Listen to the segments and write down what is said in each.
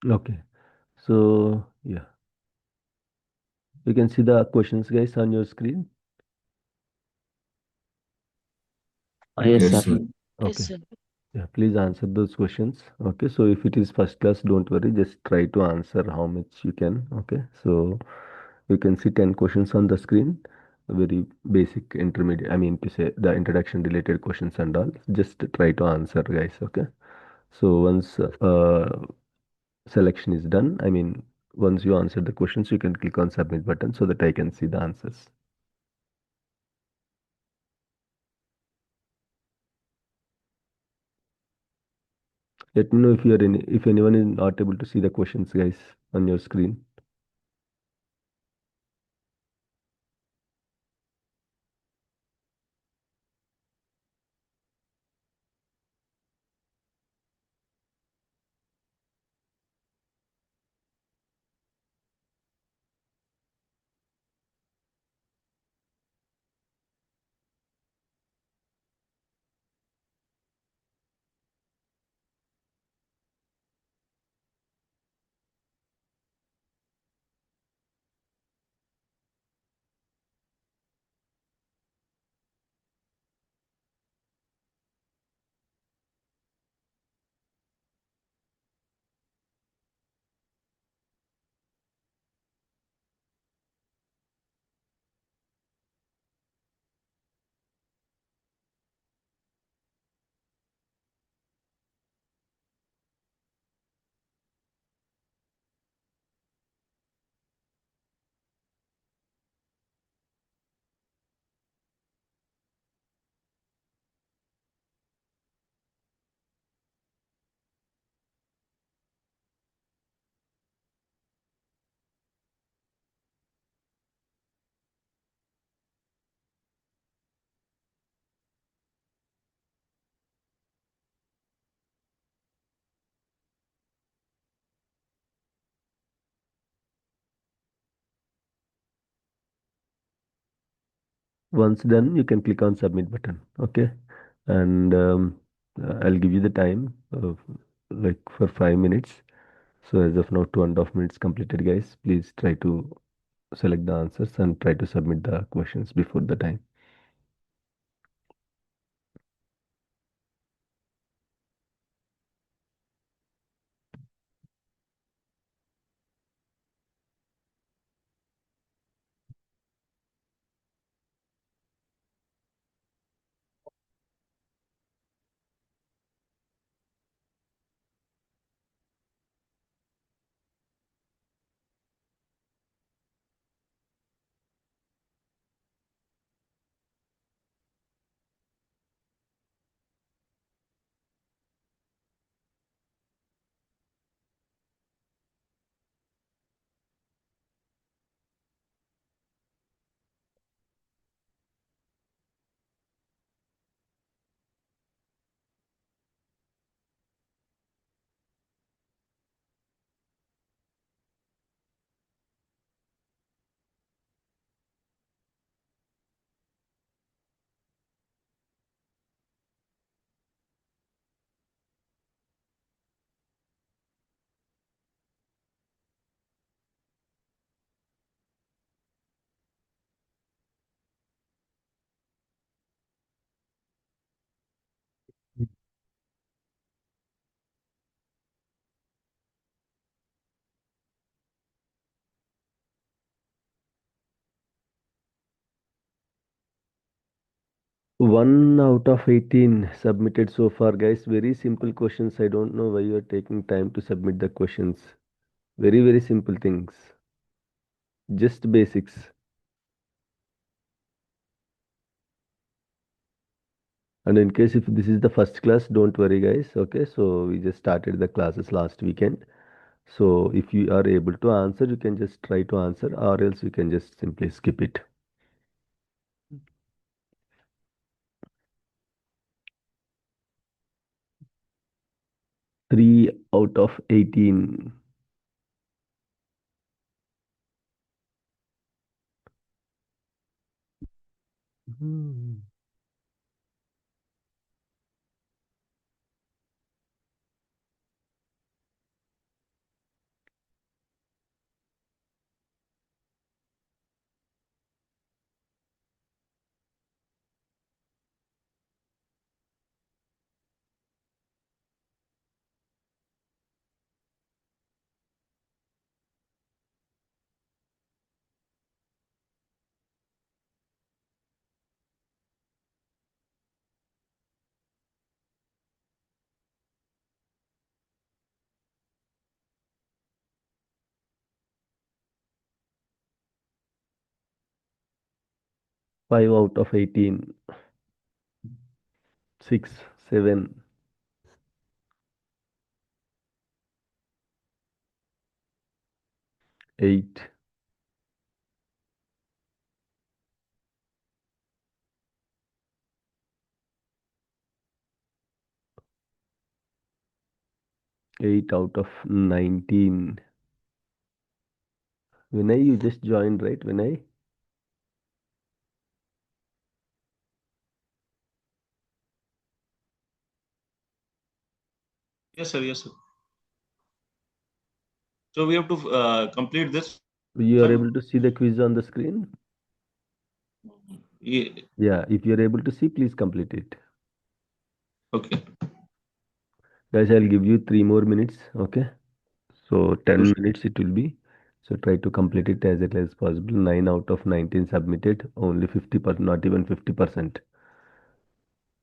Okay. So yeah, you can see the questions, guys, on your screen. Yes, Yes, sir. sir. Yes, Okay. sir. Yeah, please answer those questions. Okay, so if it is first class, don't worry, just try to answer how much you can. Okay, so you can see 10 questions on the screen, very basic intermediate, I mean to say the introduction related questions and all. Just try to answer, guys. Okay, so once selection is done, I mean, once you answer the questions, you can click on submit button so that I can see the answers. Let me know if if anyone is not able to see the questions, guys, on your screen. Once done, you can click on submit button. Okay, and I'll give you the time of like for 5 minutes. So as of now, 2.5 minutes completed, guys. Please try to select the answers and try to submit the questions before the time. 1 out of 18 submitted so far, guys. Very simple questions. I don't know why you are taking time to submit the questions. Very, very simple things. Just basics. And in case if this is the first class, don't worry, guys. Okay, so we just started the classes last weekend. So if you are able to answer, you can just try to answer, or else you can just simply skip it. 3 out of 18. Hmm. 5 out of 18. 6, 7, 8, 8 out of 19. Vinay, you just joined, right, Vinay? Yes, sir. Yes, sir. So we have to complete this one. You are able to see the quiz on the screen? Yeah. Yeah, if you're able to see, please complete it. Okay. Guys, I'll give you 3 more minutes, okay? So Sure, 10 sure. minutes it will be. So try to complete it as early as possible. 9 out of 19 submitted, only 50%, not even 50%.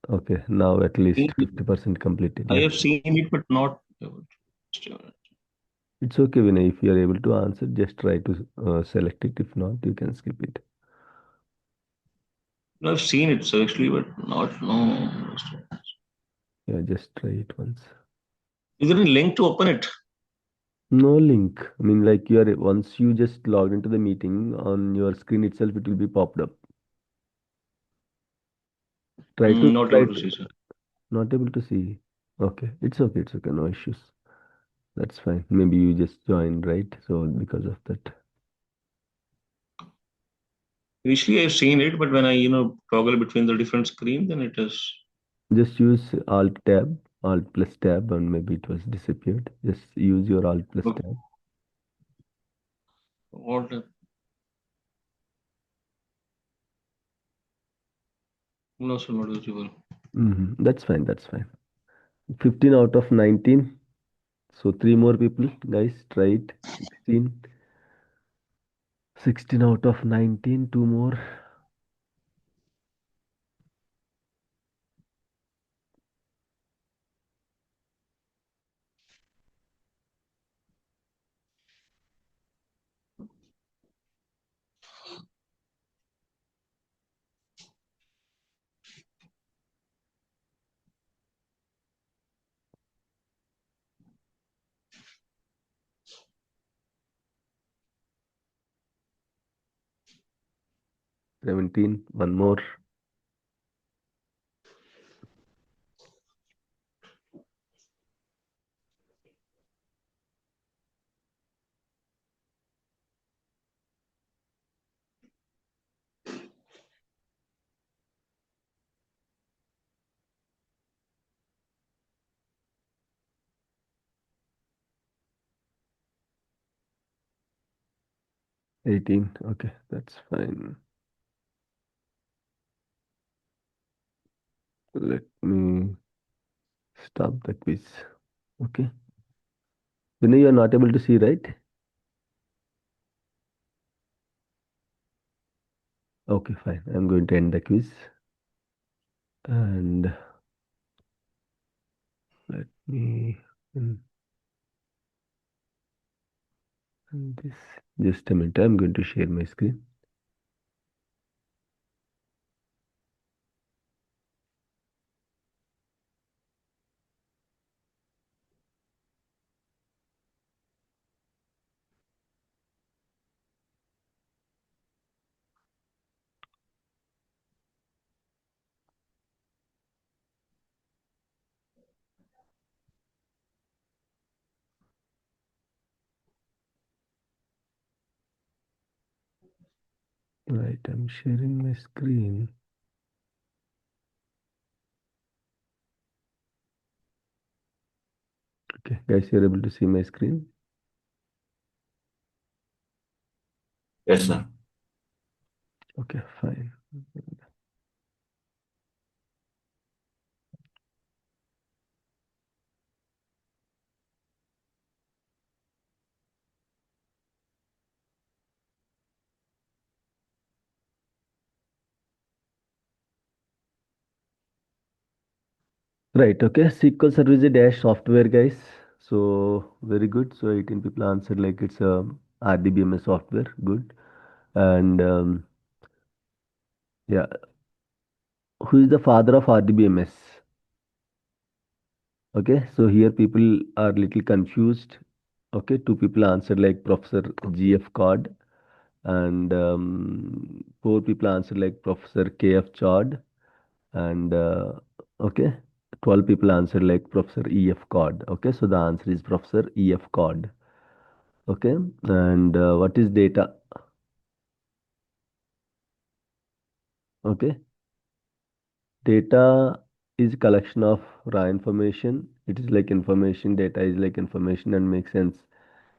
Okay, now at least 50% completed. I Yeah. have seen it, but not. It's okay, Vinay. If you are able to answer, just try to select it. If not, you can skip it. No, I've seen it, so actually, but not no. Yeah, just try it once. Is there any link to open it? No link. I mean, like you are once you just logged into the meeting on your screen itself, it will be popped up. Try to Not try able to to see, sir. not able to see. Okay, it's okay. It's okay. No issues. That's fine. Maybe you just joined, right? So because of that, Initially, I've seen it, but when I toggle between the different screen, then it is. just use Alt tab, Alt plus tab, and maybe it was disappeared. Just use your Alt plus Okay. tab. What? No, sir, not visible. That's fine. That's fine. 15 out of 19. So three more people, guys. Try it. 16. 16 out of 19. Two more. 17. One more. Eighteen. Okay, that's fine. Let me stop the quiz. Okay. Vinay, you are not able to see, right? Okay, fine. I'm going to end the quiz. And let me and this. Just a minute. I'm going to share my screen. Right, I'm sharing my screen. Okay, guys, you're able to see my screen. Yes, sir. Okay, fine. Right, okay. SQL Service dash software, guys. So very good. So 18 people answered like it's a RDBMS software. Good. And Yeah. Who is the father of RDBMS? Okay, so here people are little confused. Okay, two people answered like Professor GF Cod, and four people answered like Professor KF Chod, and okay, 12 people answered like Professor EF Cod. Okay, so the answer is Professor EF Cod. Okay, and what is data? Okay, data is collection of raw information. It is like information. Data is like information and makes sense.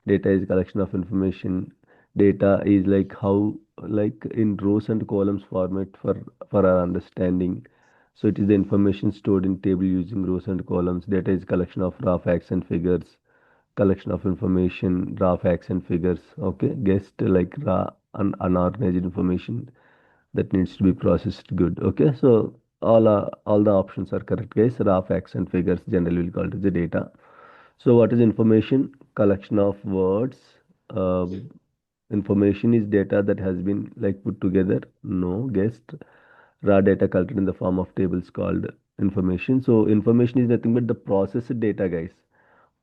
Data is collection of information. Data is like how, like in rows and columns format for our understanding. So it is the information stored in table using rows and columns. Data is collection of raw facts and figures. Collection of information, raw facts and figures. Okay, guessed like raw and unorganized information that needs to be processed good. Okay, so all the options are correct, guys. Raw facts and figures generally will call it the data. So what is information? Collection of words. Uh, information is data that has been like put together. No, guessed. Raw data collected in the form of tables called information. So information is nothing but the processed data, guys.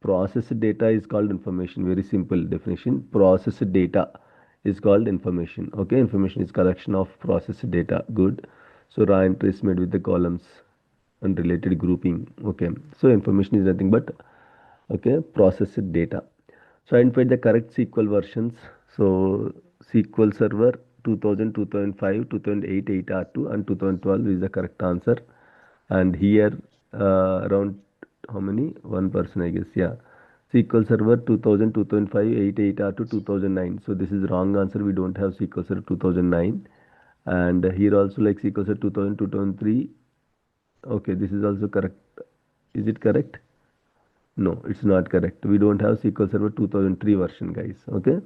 Processed data is called information. Very simple definition. Processed data is called information. Okay, information is collection of processed data. Good. So raw entries made with the columns and related grouping. Okay, so information is nothing but okay processed data. So identify the correct SQL versions. So SQL Server 2000, 2005, 2008, 8R2 and 2012 is the correct answer. And here around how many? One person, I guess. Yeah. SQL Server 2000, 2005, 8, 8R2, 2009. So this is wrong answer. We don't have SQL Server 2009. And here also like SQL Server 2000, 2003. Okay, this is also correct. Is it correct? No, it's not correct. We don't have SQL Server 2003 version, guys. Okay.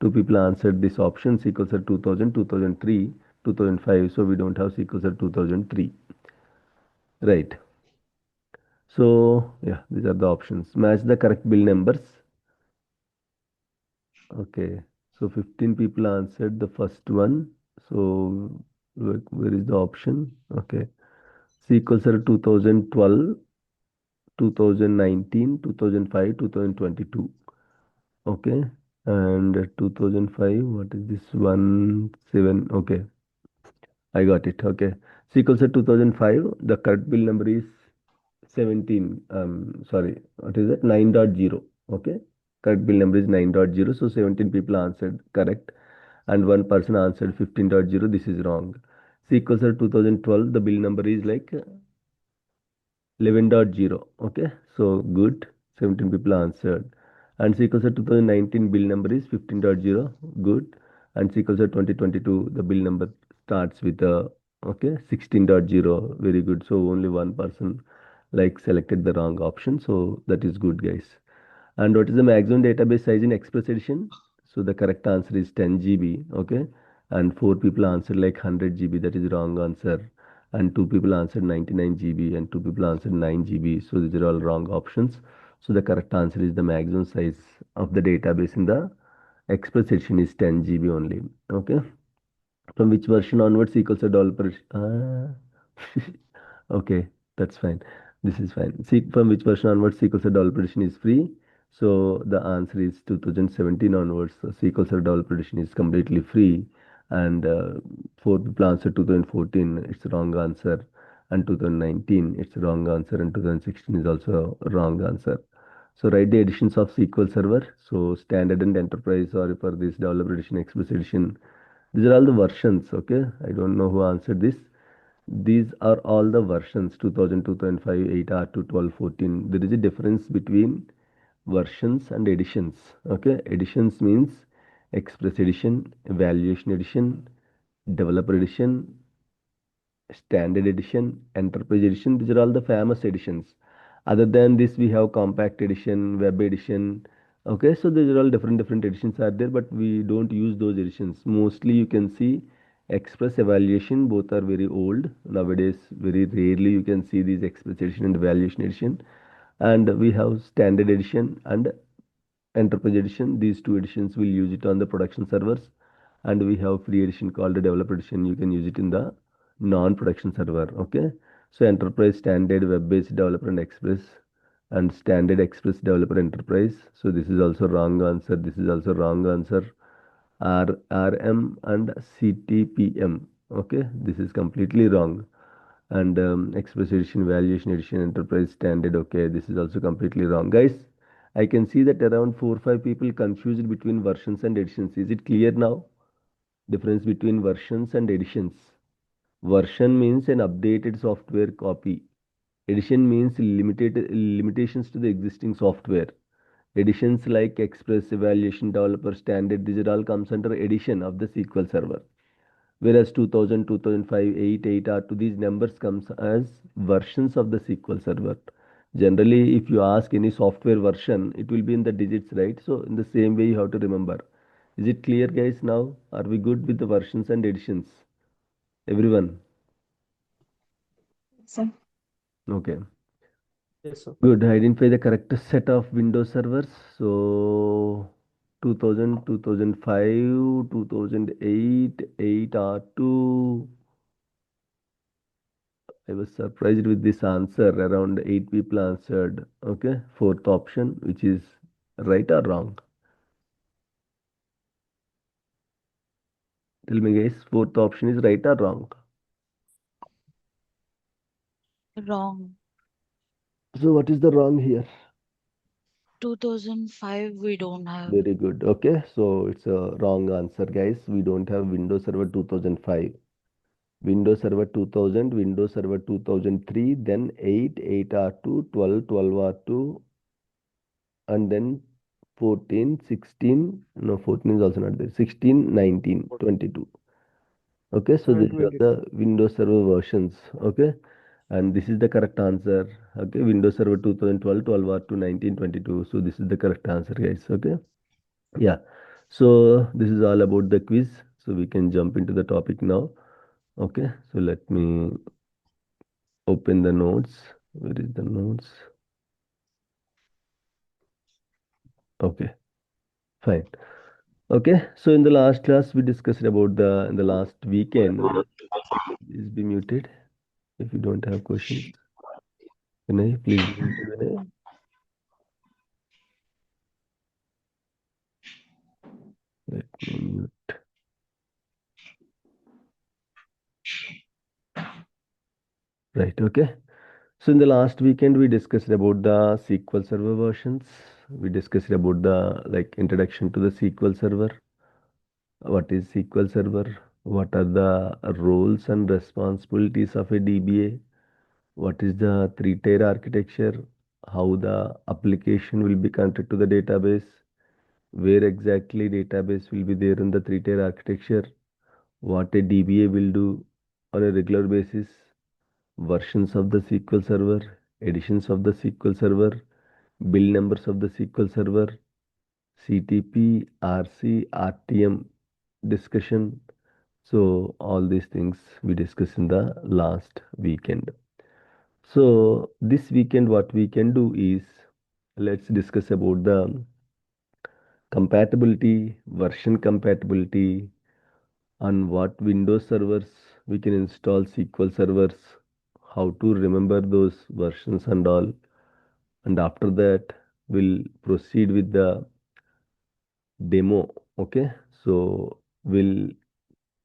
Two people answered this option SQL Server 2000, 2003, 2005. So we don't have SQL Server 2003. Right. So yeah, these are the options. Match the correct bill numbers. Okay. So 15 people answered the first one. So where is the option? Okay. SQL Server 2012, 2019, 2005, 2022. Okay. And 2005, what is this one? 7. Okay. I got it. Okay. SQL Server 2005, the correct bill number is 17. Sorry, what is it? 9.0. Okay. Correct bill number is 9.0. So 17 people answered correct and one person answered 15.0. This is wrong. SQL Server 2012, the bill number is like 11.0. Okay, so good. 17 people answered. And SQL Server 2019 bill number is 15.0. Good. And SQL Server 2022, the bill number starts with okay 16.0. Very good. So only one person like selected the wrong option. So that is good, guys. And what is the maximum database size in Express Edition? So the correct answer is 10 GB. Okay. And four people answered like 100 GB. That is wrong answer. And two people answered 99 GB and two people answered 9 GB. So these are all wrong options. So the correct answer is the maximum size of the database in the Express Edition is 10 GB only. Okay. From which version onwards equals a dollar per okay, that's fine. This is fine. See, from which version onwards SQL Server Developer Edition is free? So the answer is 2017 onwards. So SQL Server Developer Edition is completely free. And four people answered 2014, it's a wrong answer. And 2019, it's a wrong answer. And 2016 is also a wrong answer. So write the editions of SQL Server. So standard and enterprise, sorry for this developer edition, express edition. These are all the versions. Okay. I don't know who answered this. These are all the versions 2000, 2005, 8R to 12, 14. There is a difference between versions and editions. Okay. Editions means express edition, evaluation edition, developer edition, standard edition, enterprise edition. These are all the famous editions. Other than this, we have compact edition, web edition. Okay, so these are all different editions are there, but we don't use those editions. Mostly you can see express evaluation, both are very old. Nowadays, very rarely you can see these express edition and evaluation edition. And we have standard edition and enterprise edition. These two editions will use it on the production servers and we have free edition called the developer edition. You can use it in the non-production server. Okay, so enterprise standard web-based developer and express, and standard express developer enterprise. So this is also wrong answer. This is also wrong answer. RM and CTPM. Okay, this is completely wrong. And express edition, valuation edition, enterprise standard. Okay, this is also completely wrong, guys. I can see that around 4 or 5 people confused between versions and editions. Is it clear now? Difference between versions and editions. Version means an updated software copy. Edition means limitations to the existing software. Editions like Express, Evaluation, Developer, Standard, these are all comes under edition of the SQL Server. Whereas 2000, 2005, 8, 8R2, these numbers comes as versions of the SQL Server. Generally, if you ask any software version, it will be in the digits, right? So in the same way, you have to remember. Is it clear, guys, now? Are we good with the versions and editions? Everyone? So, Okay. Yes, sir. Good. Identify the correct set of Windows servers. So 2000, 2005, 2008, 8R2. I was surprised with this answer. Around 8 people answered. Okay. Fourth option, which is right or wrong? Tell me, guys. Fourth option is right or wrong? Wrong. So what is the wrong here? 2005 we don't have. Very good. Okay. So it's a wrong answer, guys. We don't have Windows Server 2005. Windows Server 2000, Windows Server 2003, then 8, 8R2, 12, 12R2, and then 14, 16. No, 14 is also not there. 16, 19, 22. Okay, so these are the Windows Server versions. Okay, and this is the correct answer. Okay, Windows Server 2012, 12R2, 19, 22. So this is the correct answer, guys. Okay, yeah. So this is all about the quiz. So we can jump into the topic now. Okay, so let me open the notes. Where is the notes? Okay, fine. Okay, so in the last class we discussed about in the last weekend. Please be muted if you don't have questions. Vinay, please be muted, Vinay. Let me mute. Right, okay. So in the last weekend we discussed about the SQL Server versions. We discussed about the introduction to the SQL Server. What is SQL Server? What are the roles and responsibilities of a DBA? What is the three-tier architecture? How the application will be connected to the database? Where exactly database will be there in the three-tier architecture? What a DBA will do on a regular basis? Versions of the SQL Server, editions of the SQL Server, build numbers of the SQL Server, CTP, RC, RTM discussion. So all these things we discussed in the last weekend. So this weekend what we can do is let's discuss about the compatibility, version compatibility, on what Windows servers we can install SQL servers, how to remember those versions and all. And after that, we'll proceed with the demo. Okay, so we'll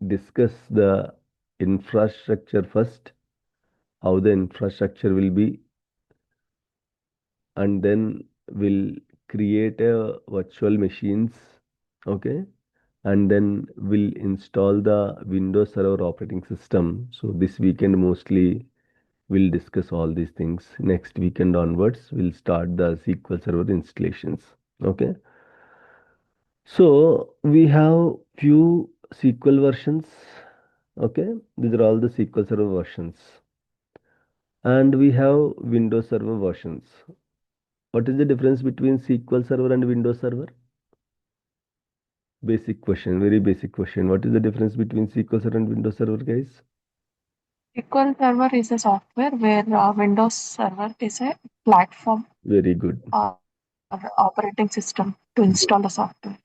discuss the infrastructure first, how the infrastructure will be, and then we'll create a virtual machines. Okay, and then we'll install the Windows Server operating system. So this weekend mostly we'll discuss all these things. Next weekend onwards, we'll start the SQL Server installations. Okay. So we have few SQL versions. Okay. These are all the SQL Server versions. And we have Windows Server versions. What is the difference between SQL Server and Windows Server? Basic question, very basic question. What is the difference between SQL Server and Windows Server, guys? SQL Server is a software where Windows Server is a platform Very good. or operating system to install the software.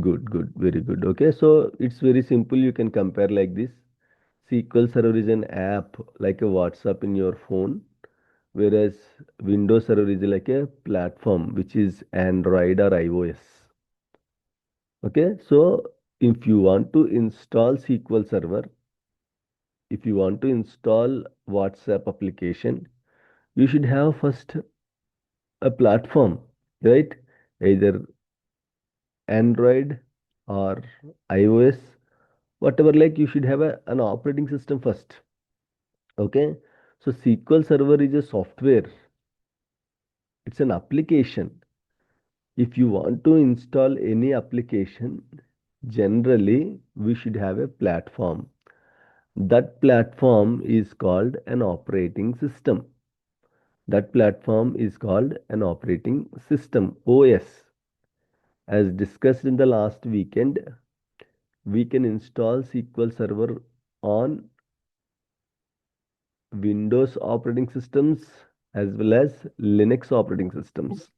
Good, good, very good. Okay, so it's very simple. You can compare like this. SQL Server is an app like a WhatsApp in your phone, whereas Windows Server is like a platform which is Android or iOS. Okay, so if you want to install SQL Server, if you want to install WhatsApp application, you should have first a platform, right? Either Android or iOS, whatever, like you should have an operating system first. Okay, so SQL Server is a software, it's an application. If you want to install any application, generally we should have a platform. That platform is called an operating system. That platform is called an operating system, OS. As discussed in the last weekend, we can install SQL Server on Windows operating systems as well as Linux operating systems.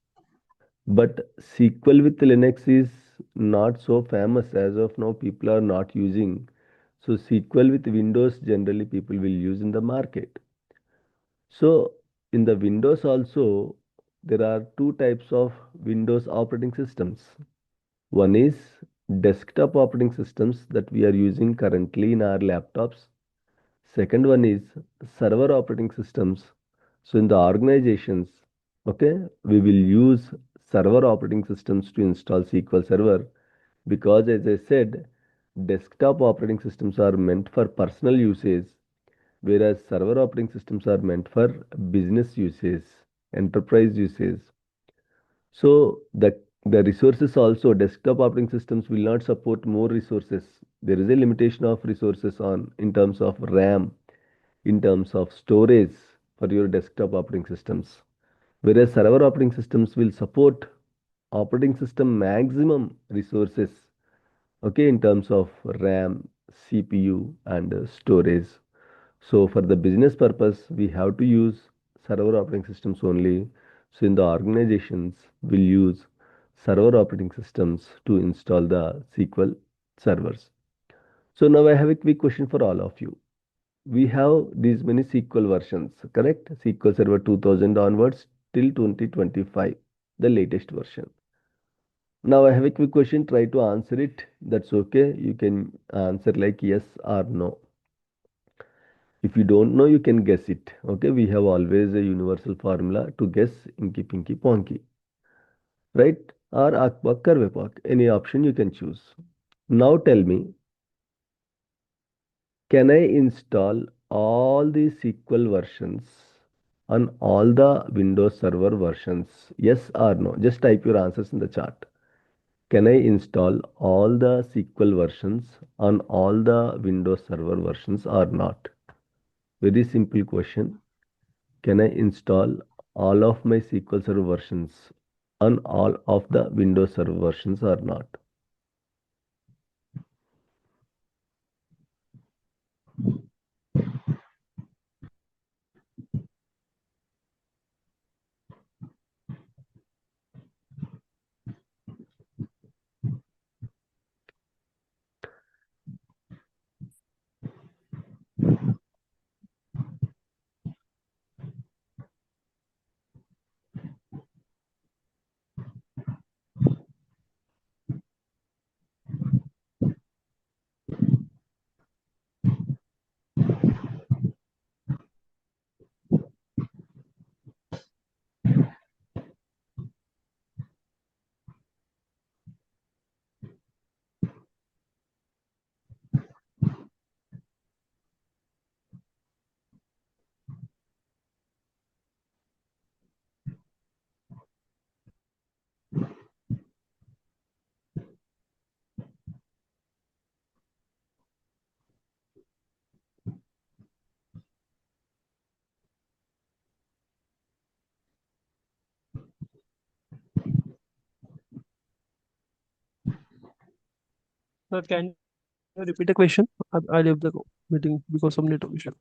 But SQL with Linux is not so famous as of now. People are not using. So SQL with Windows generally people will use in the market. So in the Windows also there are two types of Windows operating systems. One is desktop operating systems that we are using currently in our laptops. Second one is server operating systems. So in the organizations, okay, we will use server operating systems to install SQL Server because, as I said, desktop operating systems are meant for personal usage, whereas server operating systems are meant for business usage, enterprise usage. So the resources also, desktop operating systems will not support more resources. There is a limitation of resources on in terms of RAM, in terms of storage for your desktop operating systems. Whereas server operating systems will support operating system maximum resources, okay, in terms of RAM, CPU, and storage. So for the business purpose, we have to use server operating systems only. So in the organizations, we'll use server operating systems to install the SQL servers. So now I have a quick question for all of you. We have these many SQL versions, correct? SQL Server 2000 onwards till 2025, the latest version. Now I have a quick question, try to answer it. That's okay. You can answer like yes or no. If you don't know, you can guess it. Okay, we have always a universal formula to guess inky pinky ponky, right? Or akbak karvepak. Any option you can choose. Now tell me, can I install all the SQL versions on all the Windows Server versions? Yes or no? Just type your answers in the chat. Can I install all the SQL versions on all the Windows Server versions or not? Very simple question. Can I install all of my SQL Server versions on all of the Windows Server versions or not? Sir, can you repeat the question? I left the meeting because of network issue.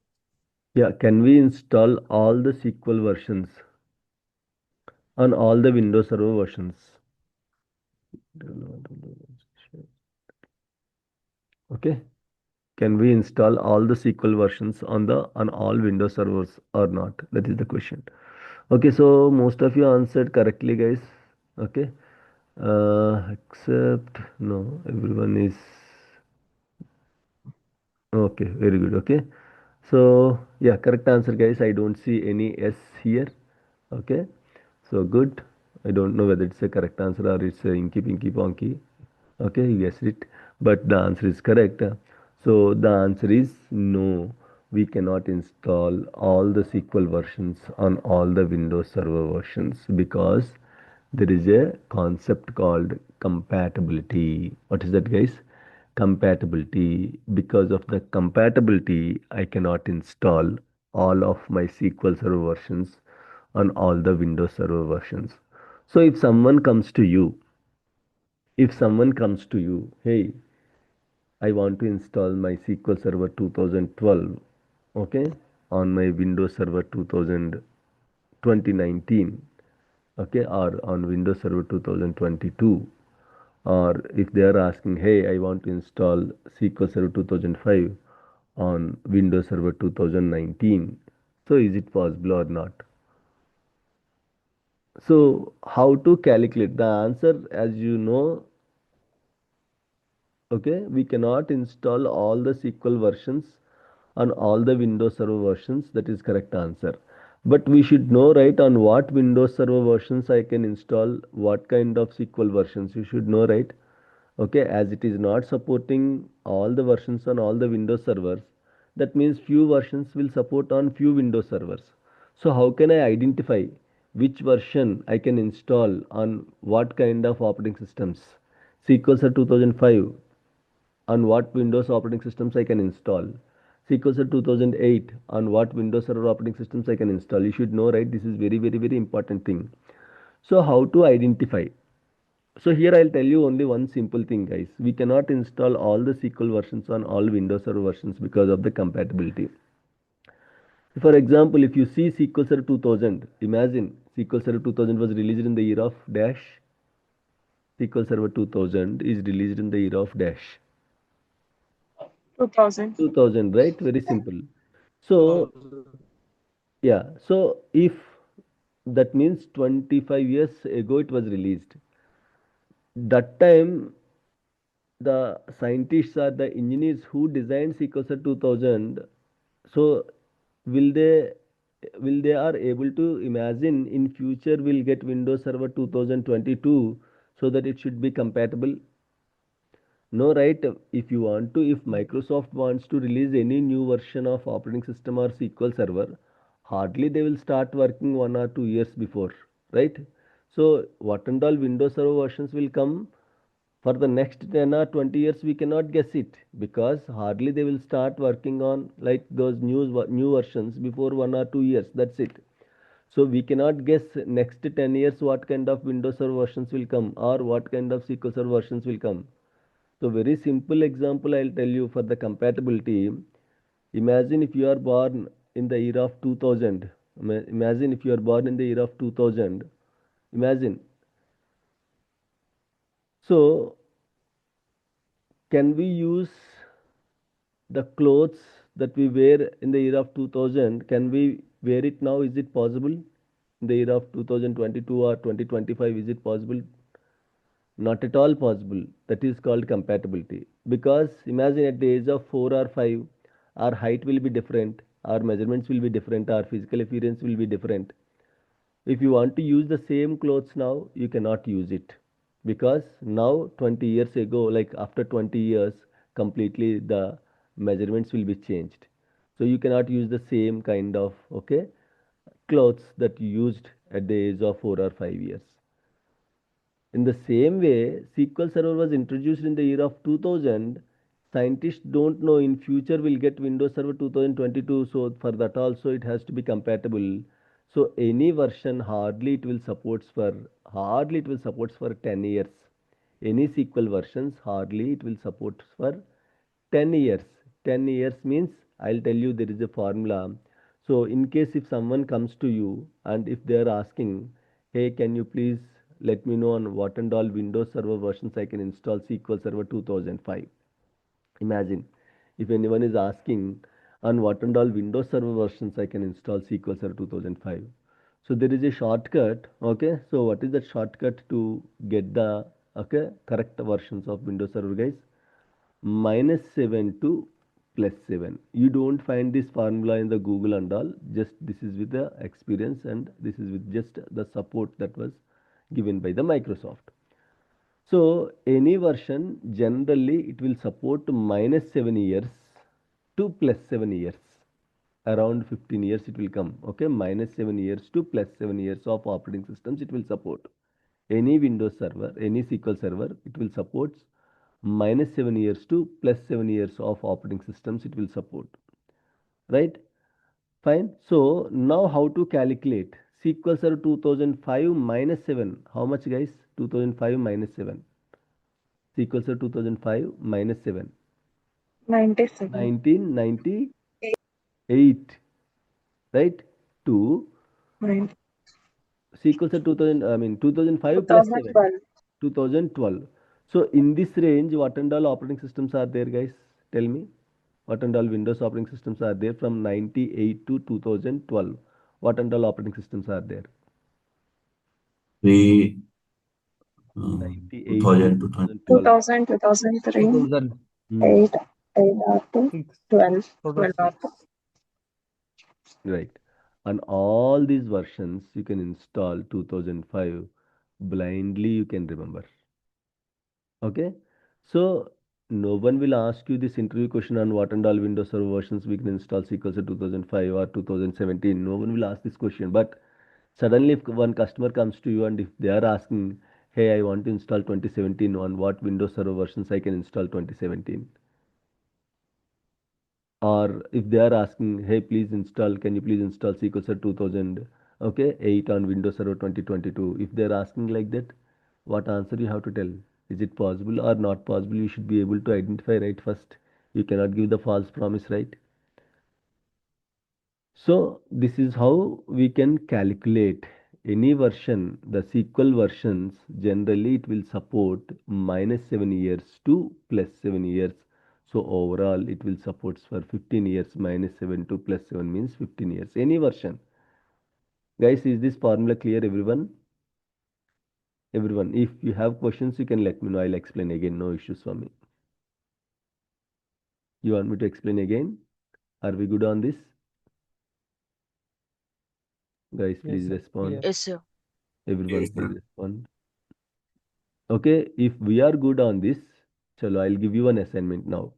Yeah, can we install all the SQL versions on all the Windows Server versions? Okay. Can we install all the SQL versions on all Windows servers or not? That is the question. Okay, so most of you answered correctly, guys. Okay. Except no, everyone is okay. Very good. Okay. So yeah, correct answer, guys. I don't see any S here. Okay. So good. I don't know whether it's a correct answer or it's a inky pinky ponky. Okay, you guessed it. But the answer is correct. So the answer is no. We cannot install all the SQL versions on all the Windows Server versions because there is a concept called compatibility. What is that, guys? Compatibility. Because of the compatibility, I cannot install all of my SQL Server versions on all the Windows Server versions. So if someone comes to you, hey, I want to install my SQL Server 2012, okay, on my Windows Server 2019, okay, or on Windows Server 2022, or if they are asking, hey, I want to install SQL Server 2005 on Windows Server 2019, so is it possible or not? So how to calculate the answer? As you know, okay, we cannot install all the SQL versions on all the Windows Server versions. That is correct answer. But we should know, right, on what Windows Server versions I can install what kind of SQL versions. You should know, right? Okay, as it is not supporting all the versions on all the Windows servers, that means few versions will support on few Windows servers. So how can I identify which version I can install on what kind of operating systems? SQL Server 2005 on what Windows operating systems I can install. SQL Server 2008 on what Windows Server operating systems I can install. You should know, right? This is very, very, very important thing. So how to identify? So here I'll tell you only one simple thing, guys. We cannot install all the SQL versions on all Windows Server versions because of the compatibility. For example, if you see SQL Server 2000, imagine SQL Server 2000 was released in the year of dash. SQL Server 2000 is released in the year of dash. 2000. 2000, right? Very simple. So, yeah. So, if that means 25 years ago it was released, that time the scientists or the engineers who designed sequencer 2000, so will they will they are able to imagine in future we'll get Windows Server 2022 so that it should be compatible? No, right? If you want to, if Microsoft wants to release any new version of operating system or SQL Server, hardly they will start working 1 or 2 years before, right? So what and all Windows Server versions will come for the next 10 or 20 years, we cannot guess it because hardly they will start working on like those new versions before 1 or 2 years. That's it. So we cannot guess next 10 years what kind of Windows Server versions will come or what kind of SQL Server versions will come. So very simple example I'll tell you for the compatibility. Imagine if you are born in the year of 2000. Imagine if you are born in the year of 2000. Imagine. So can we use the clothes that we wear in the year of 2000? Can we wear it now? Is it possible? In the year of 2022 or 2025, is it possible? Not at all possible. That is called compatibility. Because imagine at the age of 4 or 5, our height will be different, our measurements will be different, our physical appearance will be different. If you want to use the same clothes now, you cannot use it. Because now, 20 years ago, like after 20 years, completely the measurements will be changed. So you cannot use the same kind of, okay, clothes that you used at the age of 4 or 5 years. In the same way, SQL Server was introduced in the year of 2000. Scientists don't know in future we'll get Windows Server 2022, so for that also it has to be compatible. So any version hardly it will supports for 10 years. Any SQL versions hardly it will support for 10 years. 10 years means I'll tell you there is a formula. So in case if someone comes to you and if they are asking, hey, can you please let me know on what and all Windows Server versions I can install SQL Server 2005. Imagine if anyone is asking on what and all Windows Server versions I can install SQL Server 2005. So there is a shortcut. Okay, so what is that shortcut to get the correct versions of Windows Server, guys? -7 to +7. You don't find this formula in the Google and all. Just this is with the experience, and this is with just the support that was given by the Microsoft. So any version generally it will support -7 years to +7 years. Around 15 years it will come. Okay, -7 years to +7 years of operating systems it will support. Any Windows server, any SQL server, it will support -7 years to +7 years of operating systems it will support. Right? Fine. So now how to calculate SQL Server 2005 -7? How much, guys? 2005 -7. SQL Server 2005 -7. 97. 1998. Right? To Nine- SQL Server 2000, I mean 2005 plus 7. 2012. 2012. So in this range, what and all operating systems are there, guys? Tell me. What and all Windows operating systems are there from 98 to 2012? What and all operating systems are there? We 98 to 2000 to 2012. 2000, 2003, 2000. 8, 8R2, Six. 12, Total 12R2. Right. On all these versions, you can install 2005 blindly, you can remember. Okay. So no one will ask you this interview question on what and all Windows Server versions we can install SQL Server 2005 or 2017. No one will ask this question. But suddenly, if one customer comes to you and if they are asking, hey, I want to install 2017 on what Windows Server versions I can install 2017, or if they are asking, hey, please install, can you please install SQL Server 2000, okay, 8 on Windows Server 2022. If they are asking like that, what answer you have to tell? Is it possible or not possible? You should be able to identify right first. You cannot give the false promise, right? So this is how we can calculate any version. The SQL versions generally it will support -7 years to +7 years. So overall it will support for 15 years. -7 to +7 means 15 years. Any version. Guys, is this formula clear, everyone? Everyone, if you have questions, you can let me know. I'll explain again. No issues for me. You want me to explain again? Are we good on this? Guys, Yes, please sir. respond. Clear. Yes, sir. Everyone, Yes, please sir. respond. Okay, if we are good on this, chalo, I'll give you an assignment now.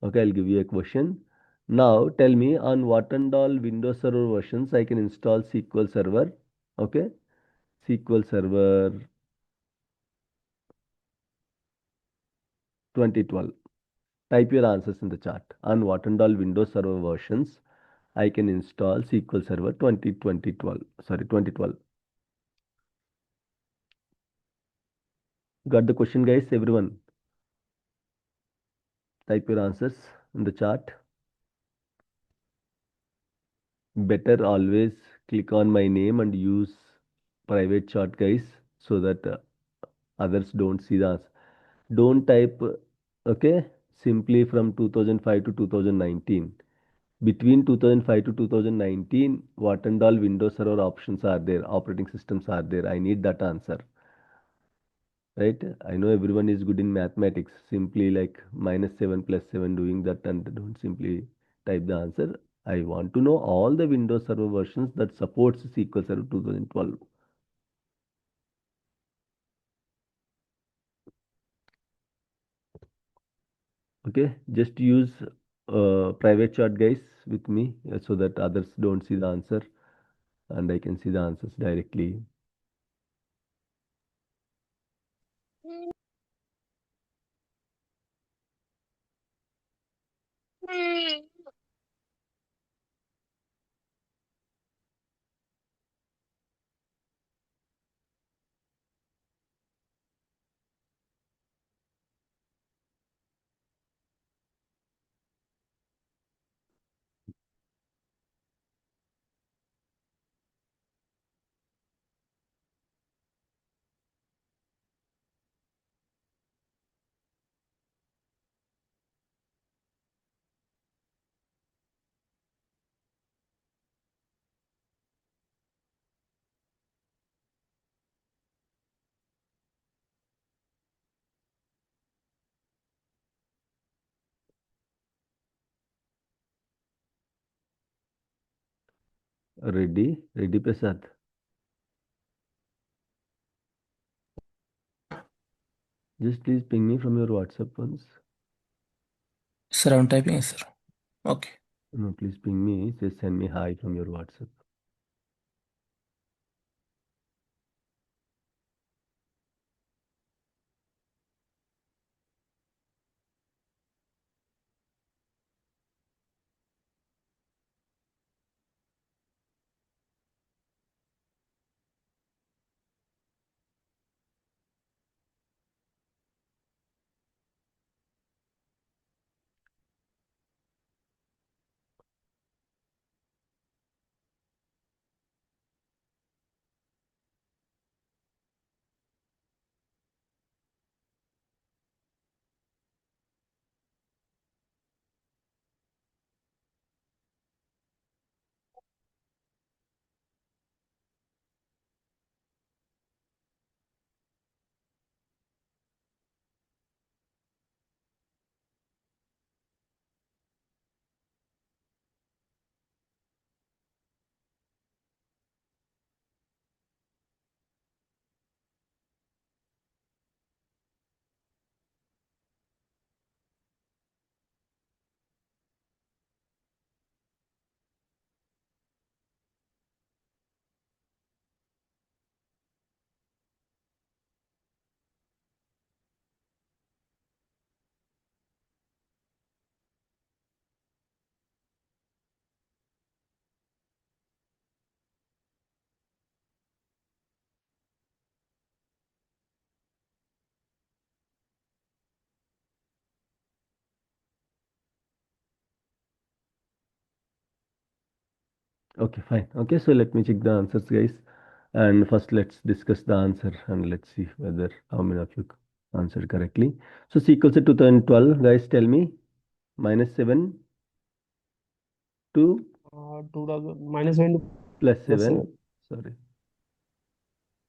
Okay, I'll give you a question. Now tell me on what and all Windows Server versions I can install SQL Server. Okay, SQL Server 2012. Type your answers in the chat. On what and all Windows Server versions I can install SQL Server 2012. Sorry, 2012. Got the question, guys? Everyone, type your answers in the chat. Better always click on my name and use private chat, guys, so that others don't see the answer. Don't type okay, simply from 2005 to 2019. Between 2005 to 2019, what and all Windows Server options are there, operating systems are there? I need that answer. Right? I know everyone is good in mathematics. Simply like -7 +7 doing that and don't simply type the answer. I want to know all the Windows Server versions that supports SQL Server 2012. Okay, just use private chat, guys, with me so that others don't see the answer and I can see the answers directly. Reddy Prasad. Just please ping me from your WhatsApp once. Sir, I'm typing, sir. Okay. No, please ping me. Just send me hi from your WhatsApp. Okay, fine. Okay, so let me check the answers, guys. And first, let's discuss the answer and let's see whether how many of you answered correctly. So, SQL set 2012, guys, tell me. -7 to 2000 minus 7 plus plus 7. 7. Sorry,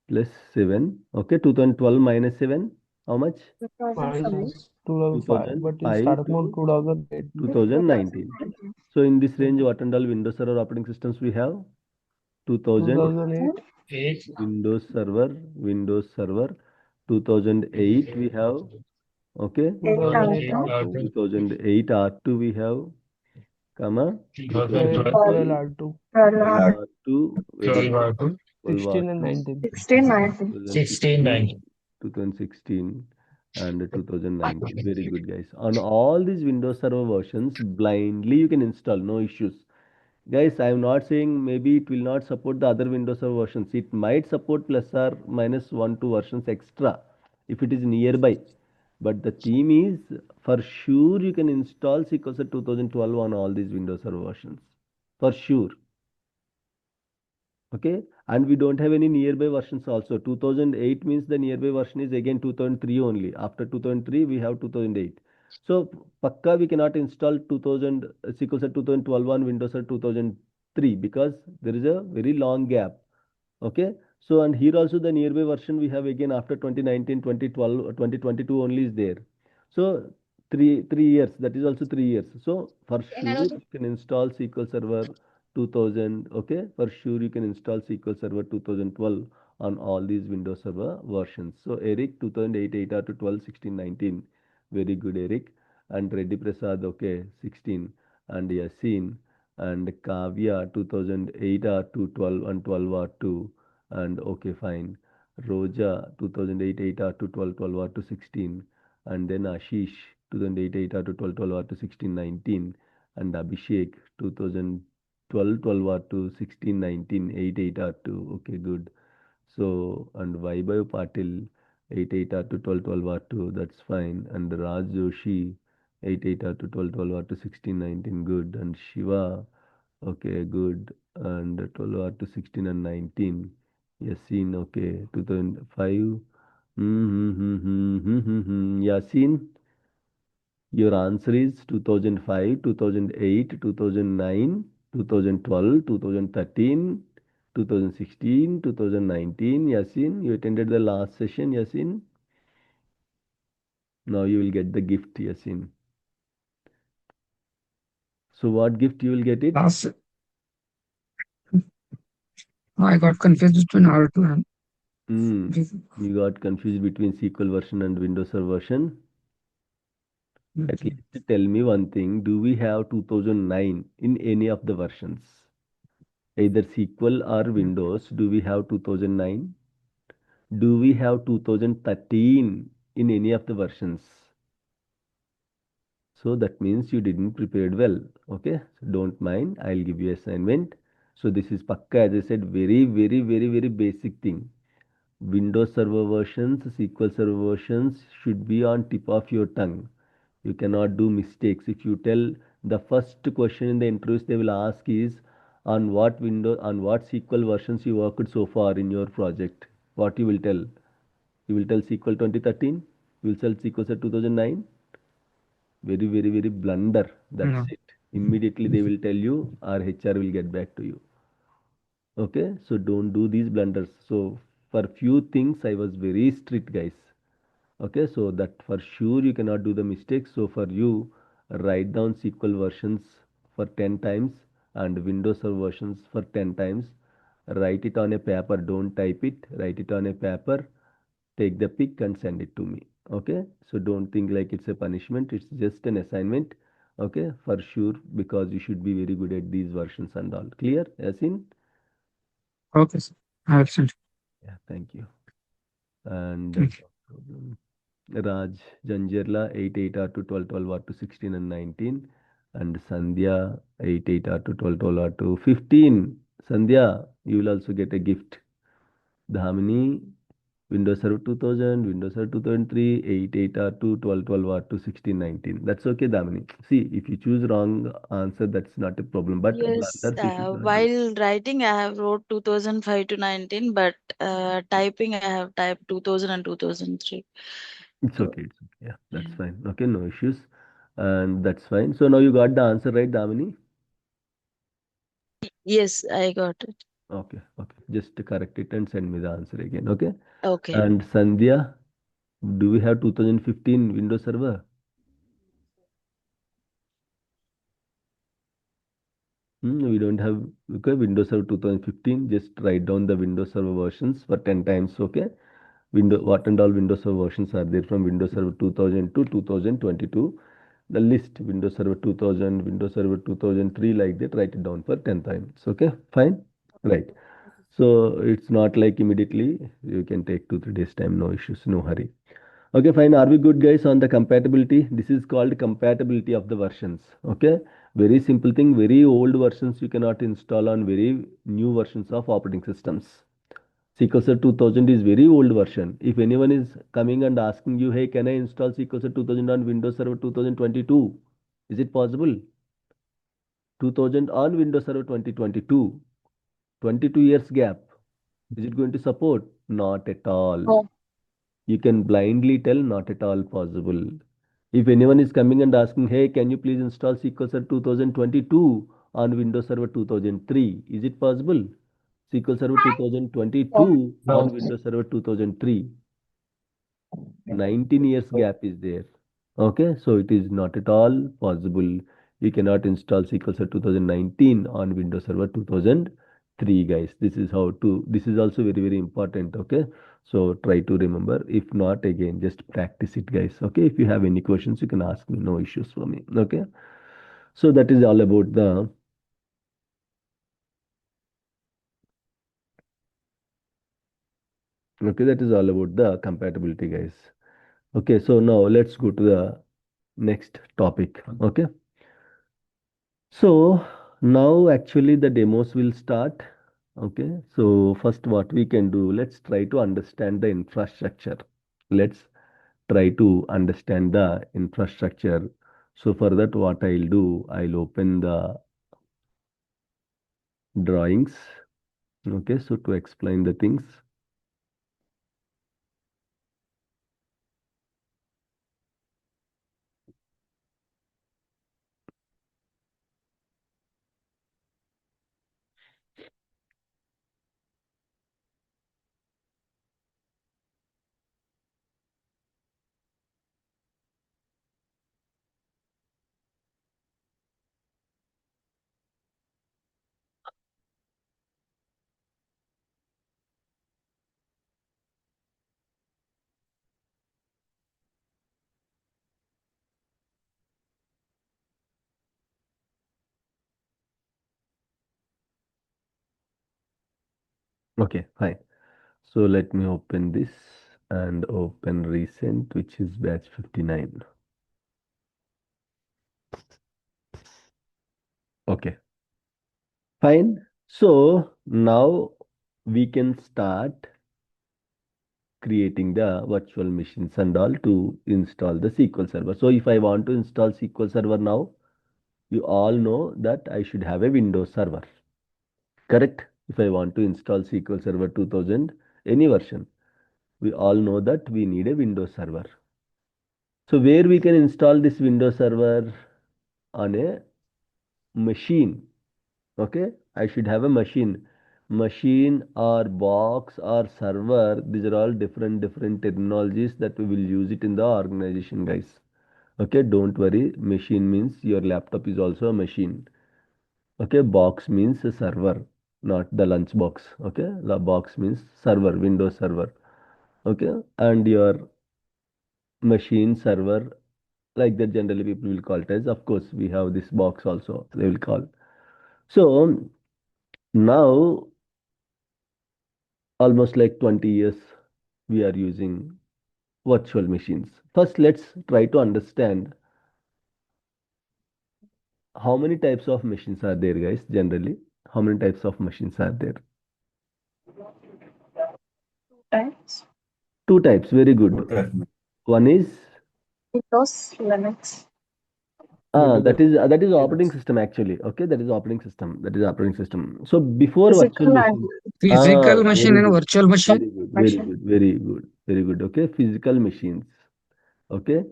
plus 7. Okay, 2012 minus 7. How much? Minus 2005. But in 2005 startup mode, to 2008. 2019. So, in this range, what and all Windows Server operating systems we have? 2000. 2008. Windows Server 2008 we have, okay, 2008 R2. 2008 R2 we have, comma, 12 2016 R2. R2, very good, 12 16 and R2, 19. 2016, 2016 and 2019. Very good, guys. On all these Windows Server versions, blindly you can install, no issues. Guys, I am not saying maybe it will not support the other Windows Server versions. It might support plus or minus 1, 2 versions extra if it is nearby. But the theme is for sure you can install SQL Server 2012 on all these Windows Server versions. For sure. Okay, and we don't have any nearby versions also. 2008 means the nearby version is again 2003 only. After 2003 we have 2008. So pakka we cannot install 2000 SQL Server 2012 on Windows Server 2003 because there is a very long gap. Okay, so and here also the nearby version we have again after 2019, 2012, 2022 only is there. So three years, that is also 3 years. So for sure you can install SQL Server 2000. Okay, for sure you can install SQL Server 2012 on all these Windows Server versions. So Eric 2008 8 r to 12 16 19, very good Eric. And Reddy Prasad, okay, 16. And Yasin and Kavya 2008 r to 12 and 12 r 2, and okay, fine. Roja 2008 8 r to 12 12 r to 16, and then Ashish 2008 8 r to 12 12 r to 16 19, and Abhishek 2012 12 r to 16 19 8 8 r to, okay, good. So, and Vaibhav Patil 8 8 r to 12 12 r to, that's fine. And Raj Joshi 8 8 r to 12 12 r to 16 19, good. And Shiva, okay, good. And 12 r to 16 and 19. Yasin, okay, 2005. Yasin, your answer is 2005, 2008, 2009, 2012, 2013, 2016, 2019. Yasin, you attended the last session, Yasin. Now you will get the gift, Yasin. So what gift you will get it? I got confused between R2 and Hmm. V. You got confused between SQL version and Windows Server version. At Okay. least tell me one thing. Do we have 2009 in any of the versions? Either SQL or Windows. Do we have 2009? Do we have 2013 in any of the versions? So that means you didn't prepared well. Okay. So don't mind. I'll give you assignment. So this is pakka, as I said, very basic thing. Windows Server versions, SQL Server versions should be on tip of your tongue. You cannot do mistakes. If you tell the first question in the interviews they will ask is on what SQL versions you worked so far in your project. What you will tell? You will tell SQL 2013. You will tell SQL 2009. Very blunder. That's No. it. Immediately they will tell you our HR will get back to you. Okay, so don't do these blunders. So for few things I was very strict, guys. Okay, so that for sure you cannot do the mistakes. So for you, write down SQL versions for 10 times and Windows Server versions for 10 times. Write it on a paper. Don't type it. Write it on a paper. Take the pic and send it to me. Okay, so don't think like it's a punishment. It's just an assignment. Okay, for sure, because you should be very good at these versions and all. Clear, Yasin? Okay, sir. I will send. Yeah, thank you. And Thank you. Raj Janjirla 8 R to 12 R to 16 and 19, and Sandhya 8 R to 12 R to 15. Sandhya, you will also get a gift. Dhamini Windows Server 2000, Windows Server 2003, 8 R to 12 R to 16 19. That's okay, Dhamini. See, if you choose wrong answer, that's not a problem. But Yes, blunders you should not do. while writing, I have wrote 2005 to 19, but typing, I have typed 2000 and 2003. It's So, okay. It's okay. Yeah, that's fine. Okay, no issues. And that's fine. So now you got the answer right, Dhamini? yes, I got it. Okay, okay. Just correct it and send me the answer again. Okay. Okay. And Sandhya, do we have 2015 Windows Server? We don't have. Okay, Windows Server 2015. Just write down the Windows Server versions for 10 times. Okay. What and all Windows Server versions are there from Windows Server 2000 to 2022? The list Windows Server 2000, Windows Server 2003, like that. Write it down for 10 times. Okay, fine. Right. So it's not like immediately. You can take 2 3 days time. No issues. No hurry. Okay, fine. Are we good, guys, on the compatibility? This is called compatibility of the versions. Okay, very simple thing. Very old versions you cannot install on very new versions of operating systems. SQL Server 2000 is very old version. If anyone is coming and asking you, hey, can I install SQL Server 2000 on Windows Server 2022? Is it possible? 2000 on Windows Server 2022. 22 years gap. Is it going to support? Not at all. Oh, You can blindly tell not at all possible. If anyone is coming and asking, hey, can you please install SQL Server 2022 on Windows Server 2003? Is it possible? SQL Server oh, 2022 on Windows Server 2003. 19 years gap is there. Okay, so it is not at all possible. You cannot install SQL Server 2019 on Windows Server 2003, guys. This is how to, this is also very important. Okay, so try to remember. If not, again, just practice it, guys. Okay, if you have any questions, you can ask me. No issues for me. Okay, so that is all about the, okay, that is all about the compatibility, guys. Okay, so now let's go to the next topic. Okay. So now actually the demos will start. Okay, so first what we can do, let's try to understand the infrastructure. Let's try to understand the infrastructure. So for that, what I'll do, I'll open the drawings. Okay, so to explain the things. Okay, fine. So let me open this and open recent, which is batch 59. Okay, fine. So now we can start creating the virtual machines and all to install the SQL Server. So if I want to install SQL Server now, you all know that I should have a Windows Server. Correct? If I want to install SQL Server 2000, any version, we all know that we need a Windows Server. So where we can install this Windows Server? On a machine. Okay, I should have a machine or box or server. These are all different terminologies that we will use it in the organization, guys. Okay, don't worry. Machine means your laptop is also a machine. Okay, box means a server, not the lunch box. Okay, the box means server, Windows server. Okay, and your machine server, like that generally people will call it as. Of course, we have this box also, they will call. So now almost like 20 years we are using virtual machines. First, let's try to understand how many types of machines are there, guys, generally. How many types of machines are there? Types. Two types, very good. One is Windows, Linux. that is operating system actually. Okay, that is operating system. That is operating system. So before virtual Physical and machine, Physical machine very and good, virtual machine. very good, very machine. good, very good, very good. Okay, physical machines. Okay,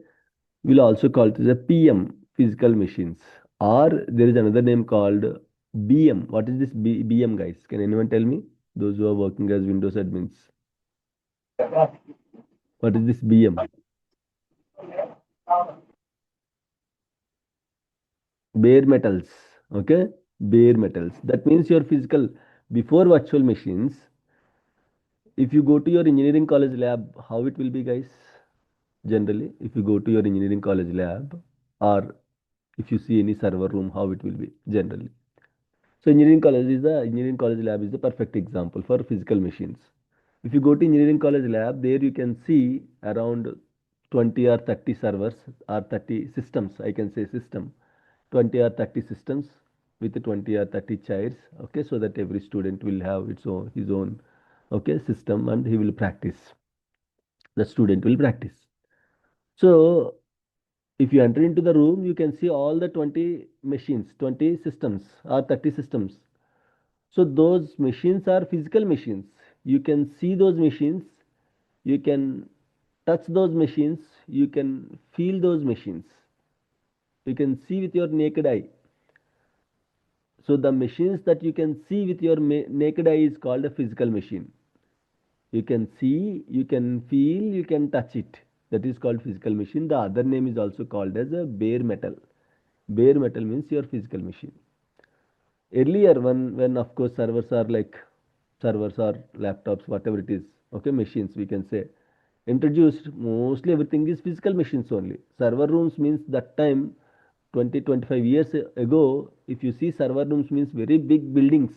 we'll also call it as a PM, physical machines. Or there is another name called BM. What is this BM, guys? Can anyone tell me? Those who are working as Windows admins. What is this BM? Bare metals. Okay, bare metals. That means your physical. Before virtual machines, if you go to your engineering college lab, how it will be, guys? Generally, if you go to your engineering college lab, or if you see any server room, how it will be generally. So engineering college lab is the perfect example for physical machines. If you go to engineering college lab, there you can see around 20 or 30 servers or 30 systems. I can say system, 20 or 30 systems with 20 or 30 chairs. Okay, so that every student will have his own okay system and he will practice. The student will practice. So if you enter into the room, you can see all the 20 machines, 20 systems or 30 systems. So those machines are physical machines. You can see those machines, you can touch those machines, you can feel those machines. You can see with your naked eye. So the machines that you can see with your naked eye is called a physical machine. You can see, you can feel, you can touch it. That is called physical machine. The other name is also called as a bare metal. Bare metal means your physical machine. Earlier, when of course servers or laptops, whatever it is, okay, machines we can say, introduced, mostly everything is physical machines only. Server rooms means that time 20-25 years ago, if you see server rooms means very big buildings,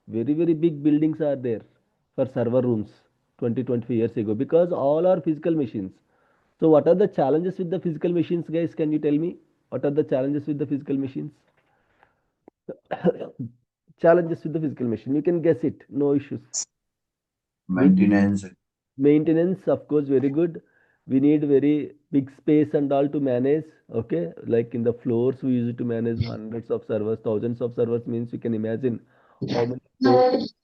very big buildings are there for server rooms 20-25 years ago, because all are physical machines. So what are the challenges with the physical machines, guys? Can you tell me what are the challenges with the physical machines? Challenges with the physical machine, you can guess it, no issues. Maintenance. Maintenance, of course, very good. We need very big space and all to manage. Okay, like in the floors we use it to manage hundreds of servers, thousands of servers, means you can imagine how many floors.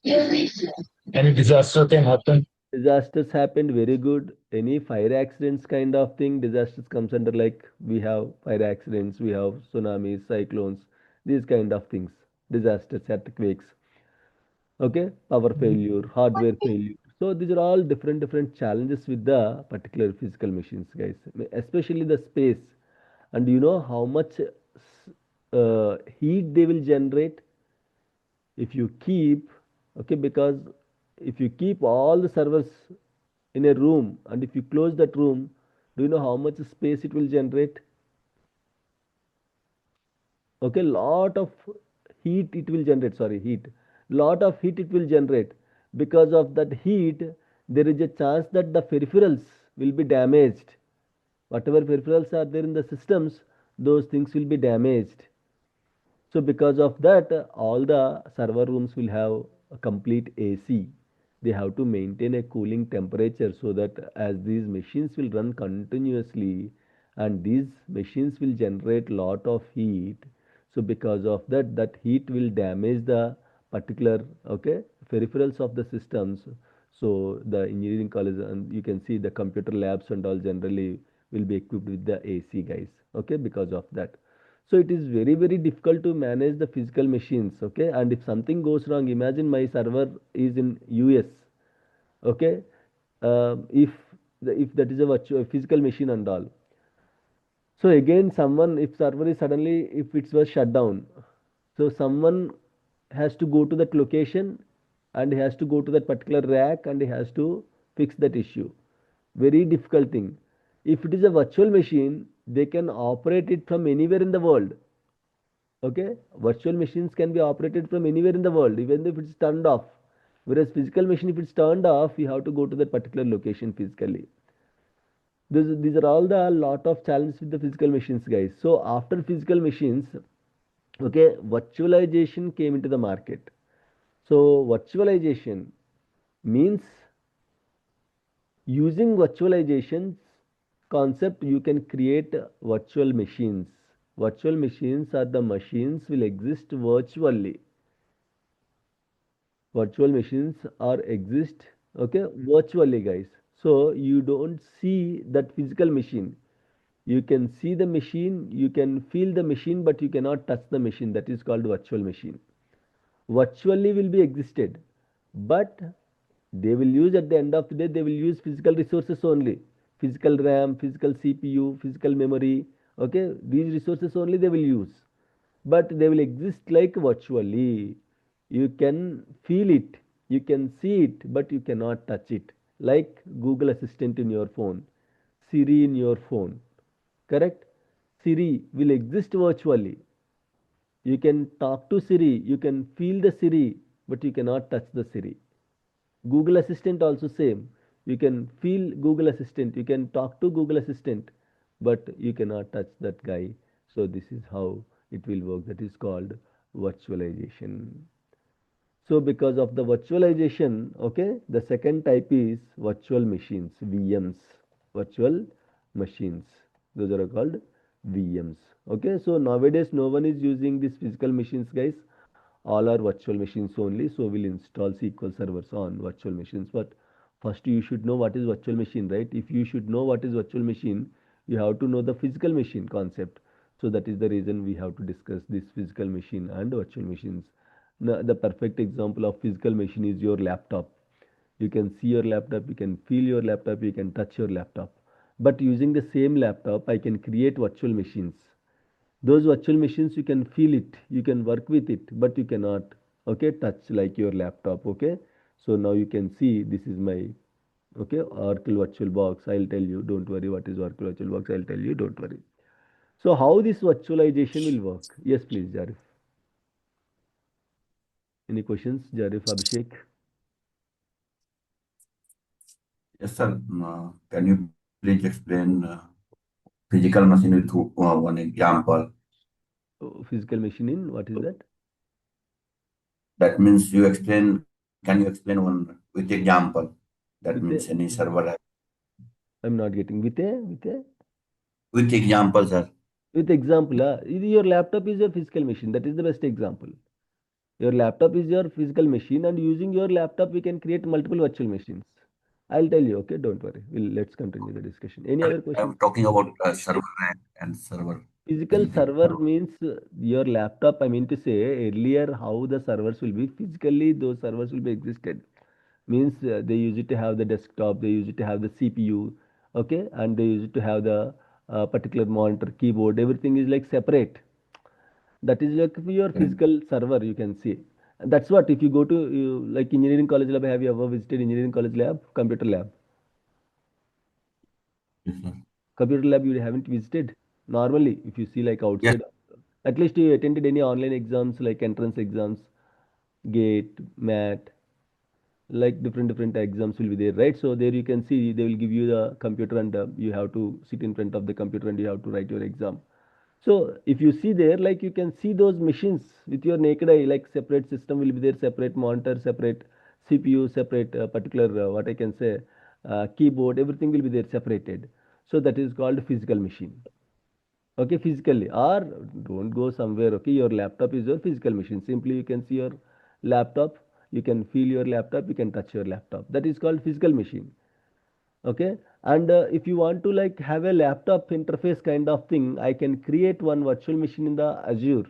Any disaster can happen. Disasters happened, very good. Any fire accidents kind of thing, disasters comes under, like we have fire accidents, we have tsunamis, cyclones, these kind of things, disasters, earthquakes. Okay, power failure, hardware failure. So these are all different challenges with the particular physical machines, guys, especially the space. And you know how much heat they will generate if you keep, okay, because if you keep all the servers in a room and if you close that room, do you know how much space it will generate? Okay, lot of heat it will generate, sorry, heat, lot of heat it will generate. Because of that heat, there is a chance that the peripherals will be damaged. Whatever peripherals are there in the systems, those things will be damaged. So because of that, all the server rooms will have a complete AC. They have to maintain a cooling temperature so that as these machines will run continuously and these machines will generate lot of heat. So because of that, that heat will damage the particular peripherals of the systems. So the engineering college and you can see the computer labs and all generally will be equipped with the AC guys. Okay, because of that. So it is very, very difficult to manage the physical machines. Okay, and if something goes wrong, imagine my server is in US. Okay, if if that is a virtual physical machine and all. So again, someone if server is suddenly if it was shut down, so someone has to go to that location and he has to go to that particular rack and he has to fix that issue. Very difficult thing. If it is a virtual machine, they can operate it from anywhere in the world. Okay, virtual machines can be operated from anywhere in the world, even if it's turned off. Whereas physical machine, if it's turned off, you have to go to that particular location physically. These are all the lot of challenges with the physical machines, guys. So after physical machines, okay, virtualization came into the market. So virtualization means using virtualization concept, you can create virtual machines. Virtual machines are the machines will exist virtually. Virtual machines are exist okay virtually guys, so you don't see that physical machine. You can see the machine, you can feel the machine, but you cannot touch the machine. That is called virtual machine. Virtually will be existed, but they will use at the end of the day, they will use physical resources only. Physical RAM, physical CPU, physical memory. Okay, these resources only they will use, but they will exist like virtually. You can feel it, you can see it, but you cannot touch it. Like Google Assistant in your phone, Siri in your phone, correct? Siri will exist virtually. You can talk to Siri, you can feel the Siri, but you cannot touch the Siri. Google Assistant also same. You can feel Google Assistant, you can talk to Google Assistant, but you cannot touch that guy. So this is how it will work. That is called virtualization. So because of the virtualization, okay, the second type is virtual machines, VMs, virtual machines. Those are called VMs. Okay, so nowadays no one is using these physical machines, guys. All are virtual machines only. So we'll install SQL servers on virtual machines. But first you should know what is virtual machine, right? If you should know what is virtual machine, you have to know the physical machine concept. So that is the reason we have to discuss this physical machine and virtual machines. Now, the perfect example of physical machine is your laptop. You can see your laptop, you can feel your laptop, you can touch your laptop. But using the same laptop, I can create virtual machines. Those virtual machines, you can feel it, you can work with it, but you cannot, okay, touch like your laptop, okay? So now you can see this is my, okay, Oracle VirtualBox. I'll tell you, don't worry, what is Oracle VirtualBox, I'll tell you, don't worry. So how this virtualization will work? Yes, please, Jarif. Any questions, Jarif, Abhishek? Yes, sir. Can you please explain physical machine with one example? Oh, physical machine in, what is that? That means you explain, can you explain one with example? That With means a, any server. I'm not getting, With example, sir. with example, your laptop is your physical machine. That is the best example. Your laptop is your physical machine, and using your laptop, we can create multiple virtual machines. I'll tell you, okay? Don't worry. Let's continue the discussion. Any other I'm questions? talking about server and server. Physical server means your laptop. I mean to say earlier how the servers will be physically. Those servers will be existed. Means they used to have the desktop. They used to have the CPU. Okay, and they used to have the particular monitor, keyboard. Everything is like separate. That is like your physical server, you can see. That's what if you go to like engineering college lab. Have you ever visited engineering college lab, computer lab? Yes, sir. Computer lab you haven't visited. Normally, if you see like Yes, outside, at least you attended any online exams like entrance exams, GATE, MAT. like different exams will be there, right? So there you can see they will give you the computer and you have to sit in front of the computer and you have to write your exam. So if you see there, like you can see those machines with your naked eye, like separate system will be there, separate monitor, separate CPU, separate particular what I can say, keyboard, everything will be there separated. So that is called physical machine. Okay, physically, or don't go somewhere. Okay, your laptop is your physical machine. Simply you can see your laptop, you can feel your laptop, you can touch your laptop. That is called physical machine. Okay, and if you want to like have a laptop interface kind of thing, I can create one virtual machine in the Azure.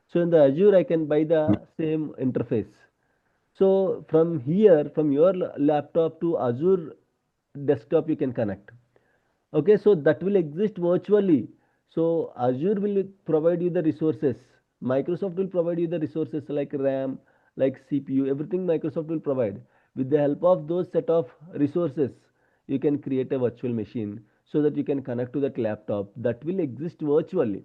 So in the Azure I can buy the same interface. So from here, from your laptop to Azure desktop you can connect. Okay, so that will exist virtually. So Azure will provide you the resources. Microsoft will provide you the resources like RAM, like CPU, everything Microsoft will provide. With the help of those set of resources, you can create a virtual machine so that you can connect to that laptop that will exist virtually,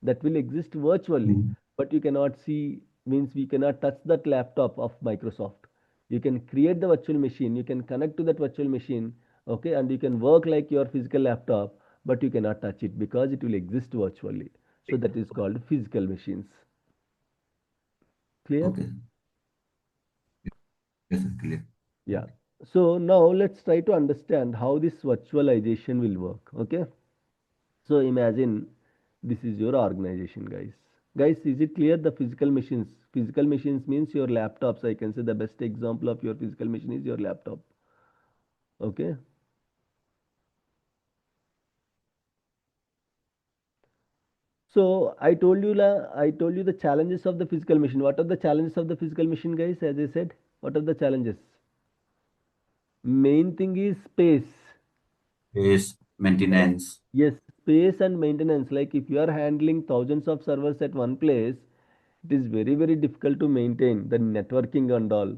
that will exist virtually, but you cannot see, means we cannot touch that laptop of Microsoft. You can create the virtual machine, you can connect to that virtual machine, okay, and you can work like your physical laptop, but you cannot touch it because it will exist virtually. So that is called physical machines. Clear? Okay. Yes, sir, clear. Yeah. So now let's try to understand how this virtualization will work. Okay. So imagine this is your organization, guys. Guys, is it clear the physical machines? Physical machines means your laptops. I can say the best example of your physical machine is your laptop. Okay. So I told you the challenges of the physical machine. What are the challenges of the physical machine, guys? As I said, what are the challenges? Main thing is space. Space, maintenance. Yes, space and maintenance. Like if you are handling thousands of servers at one place, it is very difficult to maintain the networking and all.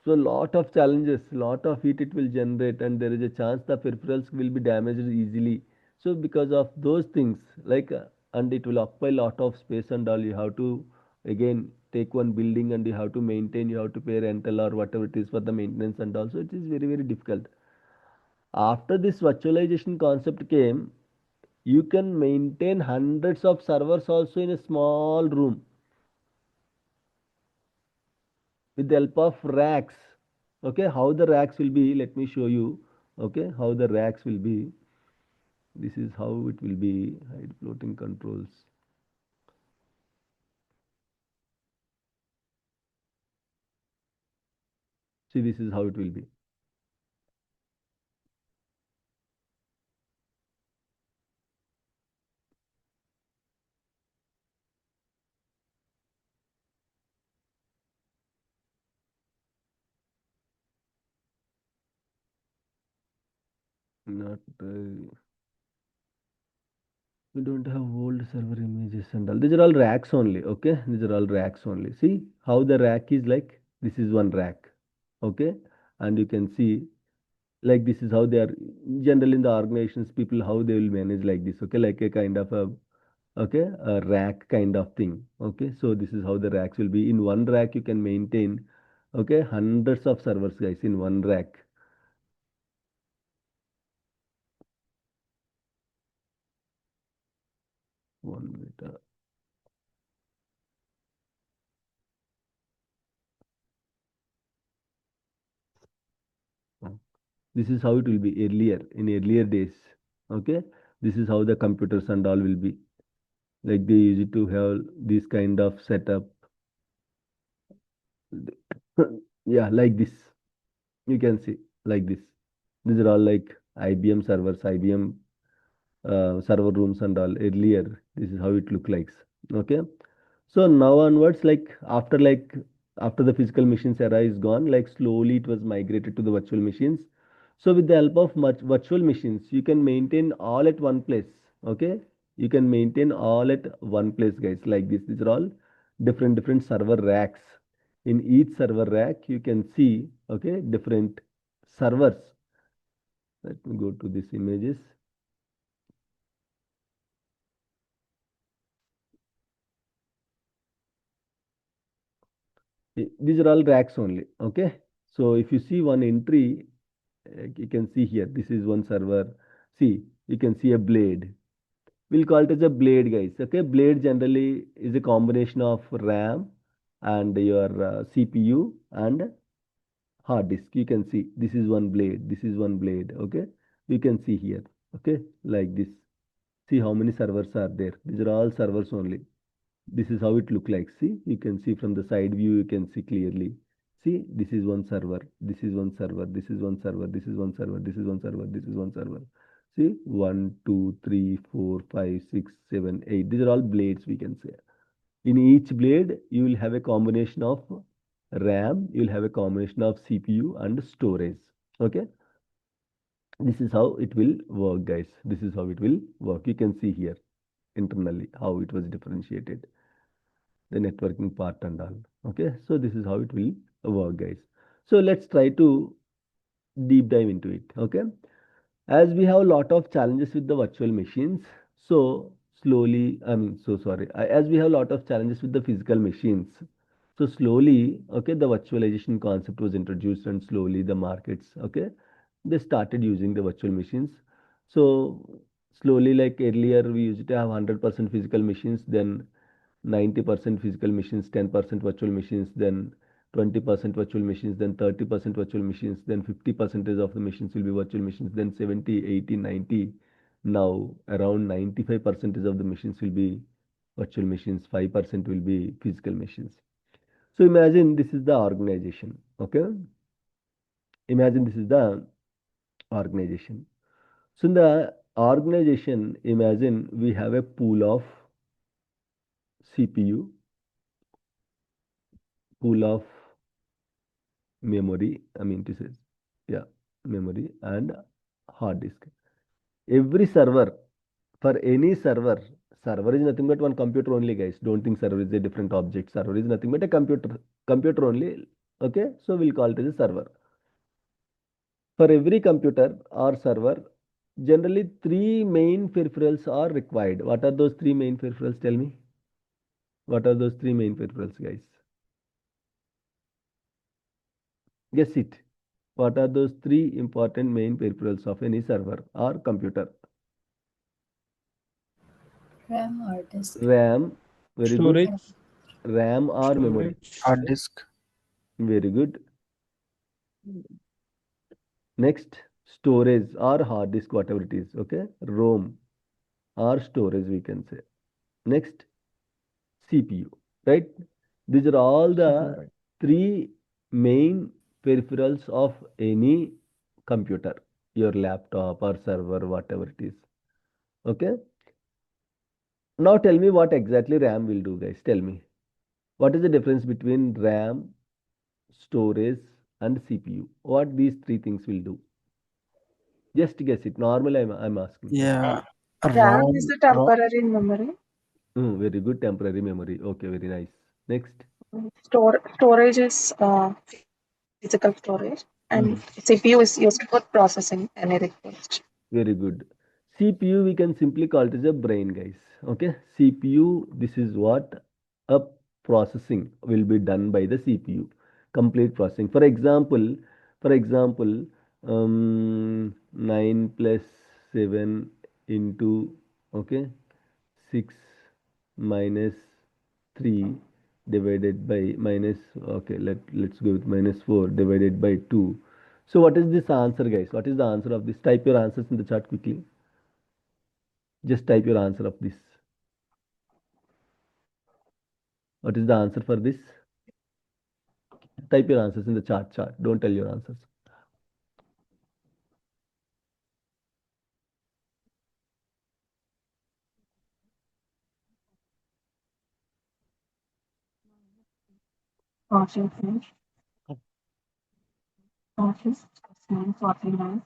So lot of challenges, lot of heat it will generate, and there is a chance the peripherals will be damaged easily. So because of those things, like and it will occupy lot of space and all. You have to again take one building and you have to maintain. You have to pay rental or whatever it is for the maintenance, and also it is very difficult. After this virtualization concept came, you can maintain hundreds of servers also in a small room with the help of racks. Okay, how the racks will be, let me show you. Okay, how the racks will be. This is how it will be. Hide floating controls. See, this is how it will be. Not we don't have old server images and all. These are all racks only. Okay, these are all racks only. See how the rack is like. This is one rack. Okay, and you can see like this is how they are generally in the organizations, people how they will manage like this. Okay, like a kind of a, okay, a rack kind of thing. Okay, so this is how the racks will be. In one rack you can maintain, okay, hundreds of servers, guys, in one rack. One minute. This is how it will be earlier, in earlier days. Okay, this is how the computers and all will be. Like they used to have this kind of setup. Yeah, like this. You can see like this. These are all like IBM servers, IBM server rooms and all earlier. This is how it look like. Okay. So now onwards, after the physical machines era is gone, like slowly it was migrated to the virtual machines. So with the help of much virtual machines, you can maintain all at one place. Okay. You can maintain all at one place, guys, like this. These are all different server racks. In each server rack, you can see, okay, different servers. Let me go to these images. These are all racks only. Okay. So if you see one entry, you can see here, this is one server. See, you can see a blade. We'll call it as a blade, guys. Okay, blade generally is a combination of RAM and your CPU and hard disk. You can see this is one blade, this is one blade. Okay, you can see here. Okay, like this. See how many servers are there. These are all servers only. This is how it look like. See, you can see from the side view, you can see clearly. See, this is one server, this is one server, this is one server, this is one server, this is one server, this is one server. See, 1, 2, 3, 4, 5, 6, 7, 8. These are all blades, we can say. In each blade, you will have a combination of RAM, you will have a combination of CPU and storage. Okay. This is how it will work, guys. This is how it will work. You can see here internally how it was differentiated, the networking part and all. Okay, so this is how it will work, guys. So let's try to deep dive into it. Okay, as we have a lot of challenges with the virtual machines, so slowly, so sorry, as we have a lot of challenges with the physical machines, so slowly, okay, the virtualization concept was introduced, and slowly the markets, okay, they started using the virtual machines. So slowly, like earlier we used to have 100% physical machines, then 90% physical machines, 10% virtual machines, then 20% virtual machines, then 30% virtual machines, then 50% of the machines will be virtual machines, then 70, 80, 90. Now around 95% of the machines will be virtual machines, 5% will be physical machines. So imagine this is the organization, okay? Imagine this is the organization. So in the organization, imagine we have a pool of CPU, pool of memory, to say, yeah, memory and hard disk. Every server, for any server, server is nothing but one computer only, guys. Don't think server is a different object. Server is nothing but a computer only. Okay, so we'll call it as a server. For every computer or server, generally three main peripherals are required. What are those three main peripherals? Tell me. What are those three main peripherals, guys? Guess it. What are those three important main peripherals of any server or computer? RAM, hard disk. RAM, very Storage. good. RAM or memory? Storage. Hard disk. Very good. Next, storage or hard disk, whatever it is. Okay, ROM or storage, we can say. Next, CPU, right? These are all the Right. three main peripherals of any computer, your laptop or server, whatever it is. Okay. Now tell me what exactly RAM will do, guys. Tell me. What is the difference between RAM, storage, and CPU? What these three things will do? Just guess it. Normally, I'm asking. Yeah. RAM is the ROM. temporary memory. Very good, temporary memory. Okay, very nice. Next. Storage is physical storage, and CPU is used for processing any request. Very good. CPU, we can simply call it as a brain, guys. Okay. CPU, this is what a processing will be done by the CPU. Complete processing. For example, 9 plus 7 into, okay, 6 minus 3 divided by minus, okay, let's go with minus 4 divided by 2. So what is this answer, guys? What is the answer of this? Type your answers in the chat quickly. Just type your answer of this. What is the answer for this? Type your answers in the chat. Don't tell your answers. Office 949.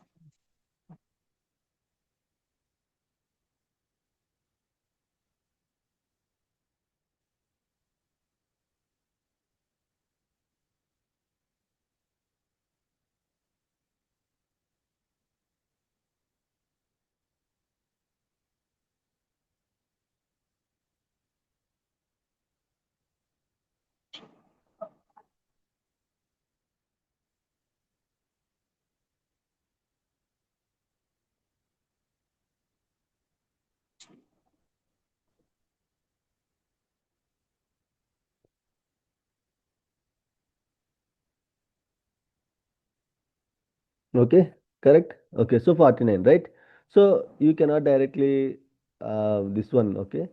Okay, correct. Okay, so 49, right? So you cannot directly this one, okay,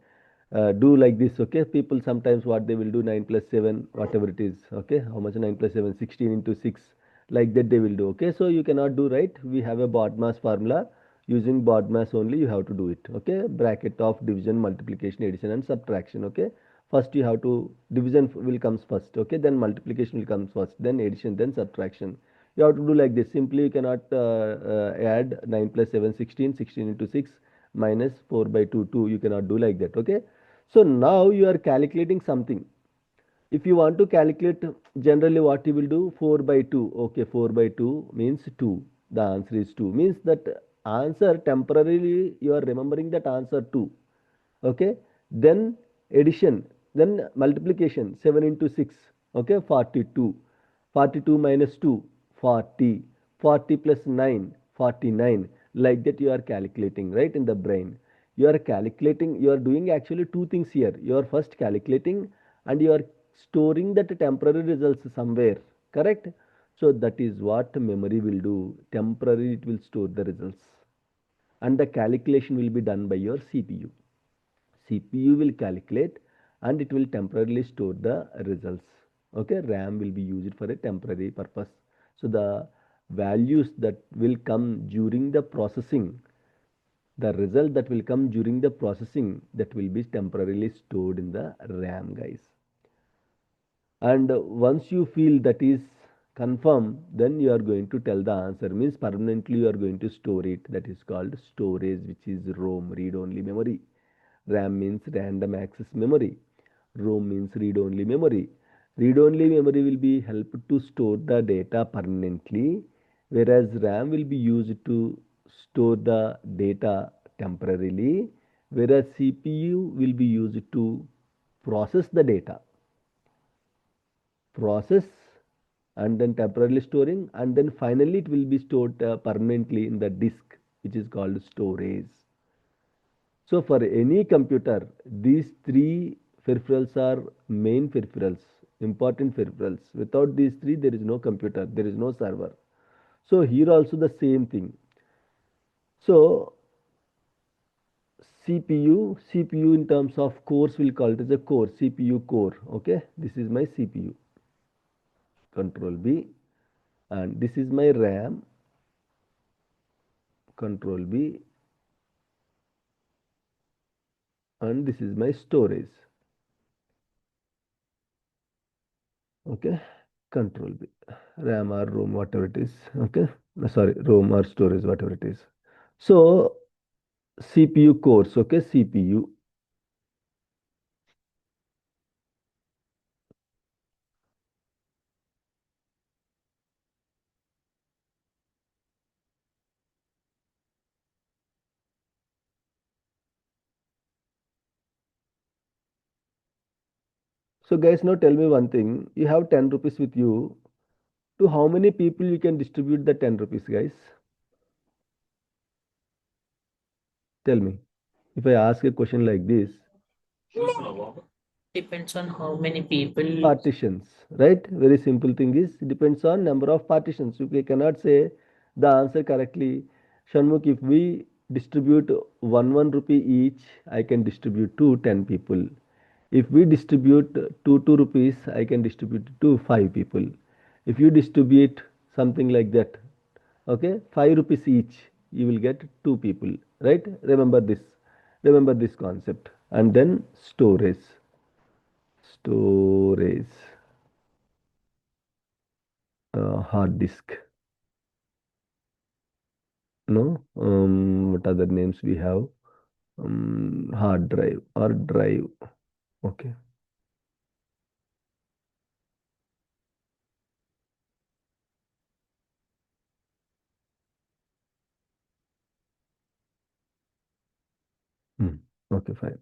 do like this. Okay, people sometimes what they will do 9 plus 7, whatever it is. Okay, how much 9 plus 7? 16 into 6, like that they will do. Okay, so you cannot do, right? We have a BODMAS formula. Using BODMAS only you have to do it. Okay, bracket of division, multiplication, addition and subtraction. Okay, first you have to division will comes first. Okay, then multiplication will comes first, then addition, then subtraction. You have to do like this. Simply you cannot add 9 plus 7, 16, 16 into 6 minus 4 by 2, 2. You cannot do like that. Okay, so now you are calculating something. If you want to calculate, generally what you will do, 4 by 2. Okay, 4 by 2 means 2. The answer is 2. Means that answer temporarily you are remembering that answer 2. Okay, then addition, then multiplication, 7 into 6. Okay, 42. 42 minus 2, 40. 40 plus 9, 49. Like that you are calculating, right, in the brain. You are calculating, you are doing actually two things here. You are first calculating and you are storing that temporary results somewhere, correct? So that is what memory will do. Temporarily it will store the results and the calculation will be done by your CPU. CPU will calculate and it will temporarily store the results. Okay, RAM will be used for a temporary purpose. So the values that will come during the processing, the result that will come during the processing, that will be temporarily stored in the RAM, guys. And once you feel that is confirmed, then you are going to tell the answer. Means permanently you are going to store it. That is called storage, which is ROM, read only memory. RAM means random access memory. ROM means read only memory. Read only memory will be helped to store the data permanently, whereas RAM will be used to store the data temporarily, whereas CPU will be used to process the data. Process and then temporarily storing, and then finally it will be stored permanently in the disk, which is called storage. So for any computer, these three peripherals are main peripherals, important peripherals. Without these three, there is no computer, there is no server. So here also the same thing. So CPU in terms of cores will call it as a core, CPU core. Okay, this is my CPU. Control B, and this is my RAM. Control B, and this is my storage. Okay, Control B, RAM or ROM, whatever it is. Okay, sorry, ROM or storage, whatever it is. So CPU cores. Okay, CPU. So guys, now tell me one thing. You have 10 rupees with you. To how many people you can distribute the 10 rupees, guys? Tell me. If I ask a question like this, Depends on how many people. partitions, right? Very simple thing is depends on number of partitions. You cannot say the answer correctly. Shanmukh, if we distribute one rupee each, I can distribute to 10 people. If we distribute two rupees, I can distribute to 5 people. If you distribute something like that, okay, 5 rupees each, you will get 2 people, right? Remember this concept. And then storage, hard disk. No, what other names we have? Hard drive or drive. Okay. Okay, fine.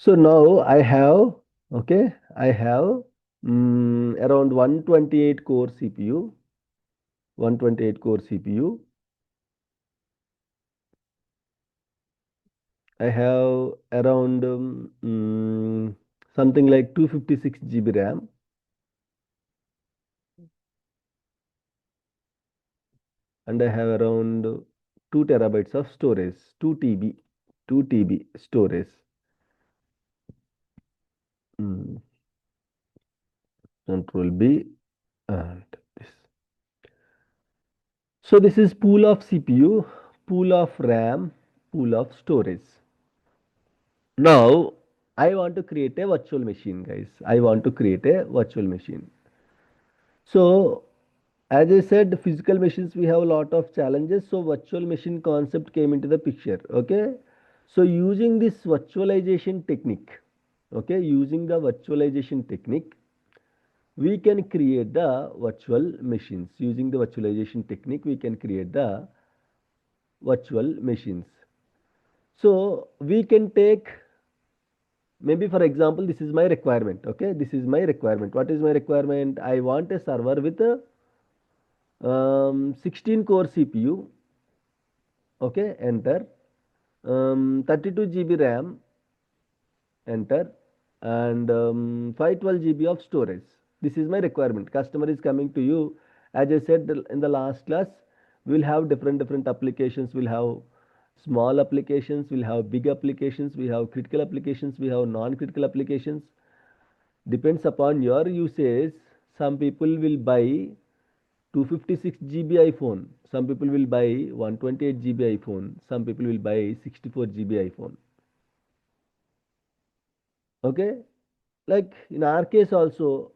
So now I have, okay, I have around 128 core CPU, 128 core CPU. I have around something like 256 GB RAM, and I have around 2 terabytes of storage, 2 TB storage. Control B and this. So this is pool of CPU, pool of RAM, pool of storage. Now I want to create a virtual machine, guys. I want to create a virtual machine. So as I said, physical machines we have a lot of challenges. So virtual machine concept came into the picture. Okay. So using this virtualization technique, okay, using the virtualization technique, we can create the virtual machines. Using the virtualization technique, we can create the virtual machines. So we can take, maybe for example, this is my requirement. Okay, this is my requirement. What is my requirement? I want a server with a 16 core CPU. Okay, enter. 32 GB RAM, enter, and 512 GB of storage. This is my requirement. Customer is coming to you. As I said in the last class, we will have different applications. We'll have small applications, we'll have big applications, we have critical applications, we have non-critical applications. Depends upon your usage. Some people will buy 256 GB iPhone, some people will buy 128 GB iPhone, some people will buy 64 GB iPhone. Okay, like in our case also,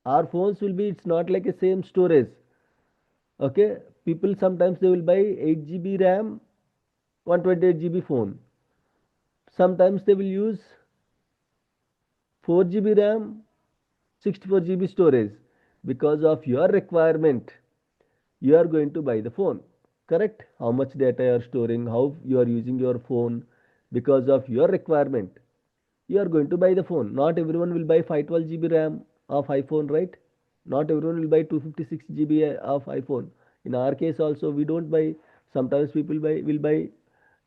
our phones will be, it's not like a same storage. Okay, people sometimes they will buy 8 GB RAM, 128 GB phone. Sometimes they will use 4 GB RAM, 64 GB storage. Because of your requirement, you are going to buy the phone. Correct? How much data you are storing, how you are using your phone, because of your requirement, you are going to buy the phone. Not everyone will buy 512 GB RAM of iPhone, right? Not everyone will buy 256 GB of iPhone. In our case also, we don't buy. Sometimes people will buy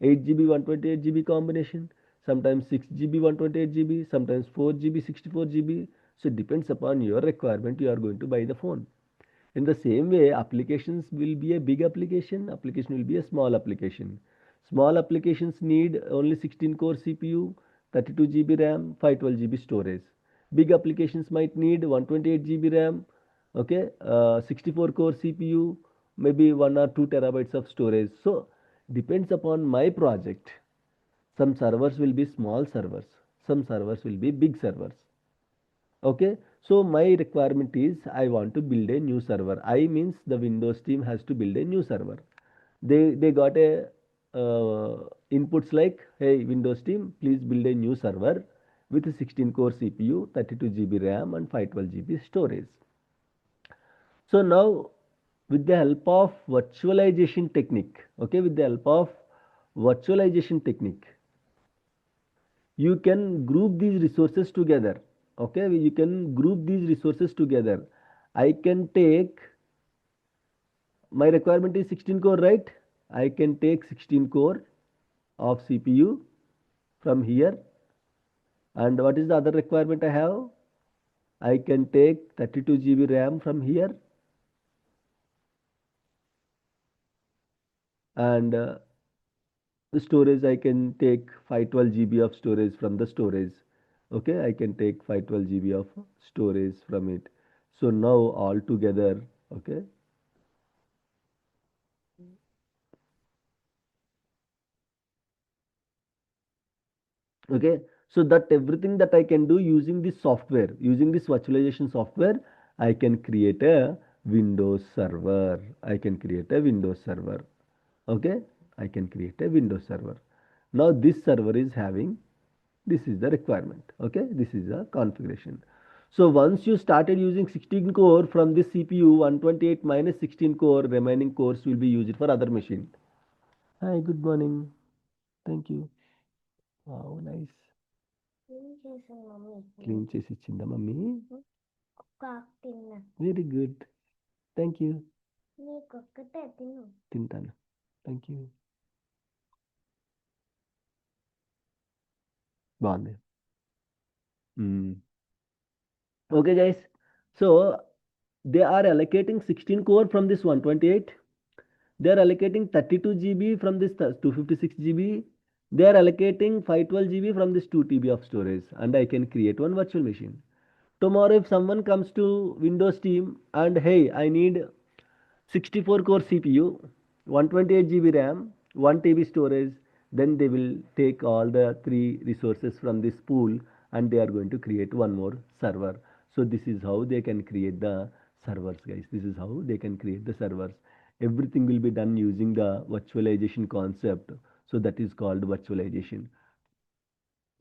8 GB 128 GB combination, sometimes 6 GB 128 GB, sometimes 4 GB 64 GB. So it depends upon your requirement, you are going to buy the phone. In the same way, applications will be a big application, application will be a small application. Small applications need only 16 core CPU, 32 GB RAM, 512 GB storage. Big applications might need 128 GB RAM, okay, 64 core CPU, maybe 1 or 2 terabytes of storage. So depends upon my project. Some servers will be small servers, some servers will be big servers. Okay, so my requirement is I want to build a new server. I means the Windows team has to build a new server. They got a inputs like, hey Windows team, please build a new server with a 16 core CPU, 32 GB RAM and 512 GB storage. So now with the help of virtualization technique, okay, with the help of virtualization technique, you can group these resources together. Okay, you can group these resources together. I can take, my requirement is 16 core, right? I can take 16 core of CPU from here. And what is the other requirement I have? I can take 32 GB RAM from here, and the storage I can take 512 GB of storage from the storage. Okay, I can take 512 GB of storage from it. So now all together, okay, okay, so that everything that I can do using this software, using this virtualization software, I can create a Windows server. I can create a Windows server. Okay, I can create a Windows server. Now this server is having, this is the requirement. Okay, this is the configuration. So once you started using 16 core from this CPU, 128 minus 16 core, remaining cores will be used for other machine. Hi, good morning. Thank you. Wow, nice. Clean చేసి ఇచ్చిందా mummy? Very good, thank you. తింటాను, thank you. బాగుంది. Okay guys, so they are allocating 16 core from this 128. They are allocating 32 GB from this 256 GB. They are allocating 512 GB from this 2 TB of storage, and I can create one virtual machine. Tomorrow if someone comes to Windows team and hey, I need 64 core CPU, 128 GB RAM, 1 TB storage, then they will take all the three resources from this pool and they are going to create one more server. So this is how they can create the servers, guys. This is how they can create the servers. Everything will be done using the virtualization concept. So that is called virtualization.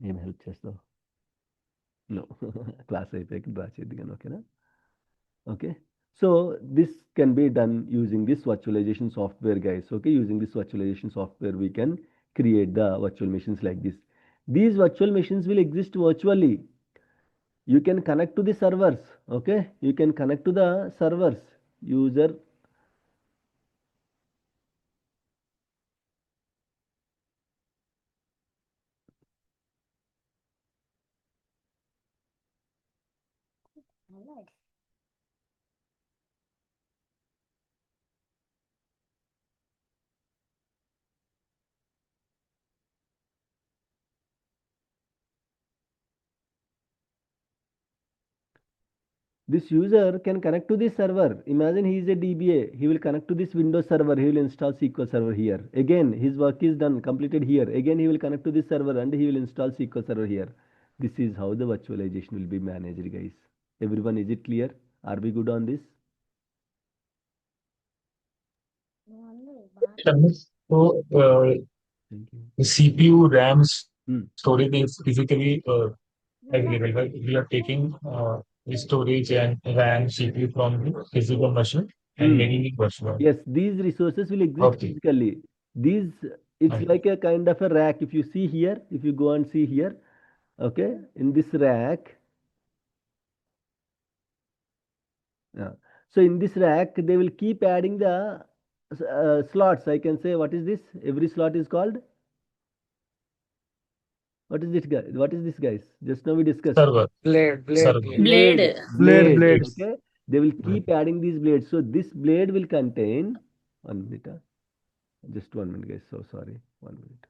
ఏం help చేస్తావు? No. Class అయిపోయాక draw చేద్దాం, ఓకేనా? Okay, so this can be done using this virtualization software, guys. Okay, using this virtualization software we can create the virtual machines like this. These virtual machines will exist virtually. You can connect to the servers. Okay, you can connect to the servers. User this user can connect to this server. Imagine he is a DBA. He will connect to this Windows server. He will install SQL Server here. Again, his work is done, completed here. Again, he will connect to this server and he will install SQL Server here. This is how the virtualization will be managed, guys. Everyone, is it clear? Are we good on this? So, Thank you. the CPU, RAM, Hmm. storage is physically available. Right? We are taking the storage and RAM, CPU from the physical machine and making it virtual. Yes, these resources will exist Okay. physically. These, it's Okay. like a kind of a rack. If you see here, if you go and see here, okay, in this rack, yeah. So in this rack, they will keep adding the slots. I can say, what is this? Every slot is called. What is it, guys? What is this, guys? Just now we discussed. Server. Server. Blade. Blades. Okay, they will keep adding these blades. So this blade will contain 1 minute. Just 1 minute, guys. So sorry, 1 minute.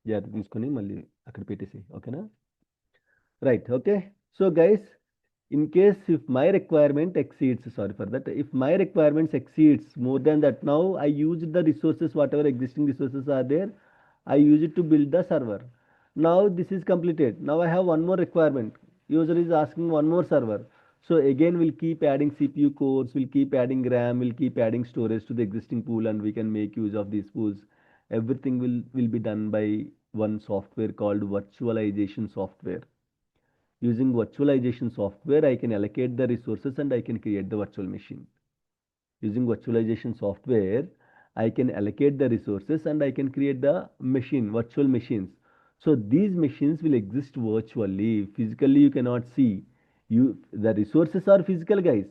జాగ్రత్త తీసుకొని మళ్ళీ అక్కడ పెట్టేసి ఓకేనా right okay so guys in case if my requirement exceeds sorry for that if my requirements exceeds more than that now I use the resources whatever existing resources are there I use it to build the server now this is completed now I have one more requirement user is asking one more server so again we'll keep adding cpu cores we'll keep adding ram we'll keep adding storage to the existing pool and we can make use of these pools everything will be done by one software called virtualization software. Using virtualization software, I can allocate the resources and I can create the virtual machine. Using virtualization software, I can allocate the resources and I can create the machine, virtual machines. So these machines will exist virtually. Physically, you cannot see. The resources are physical, guys.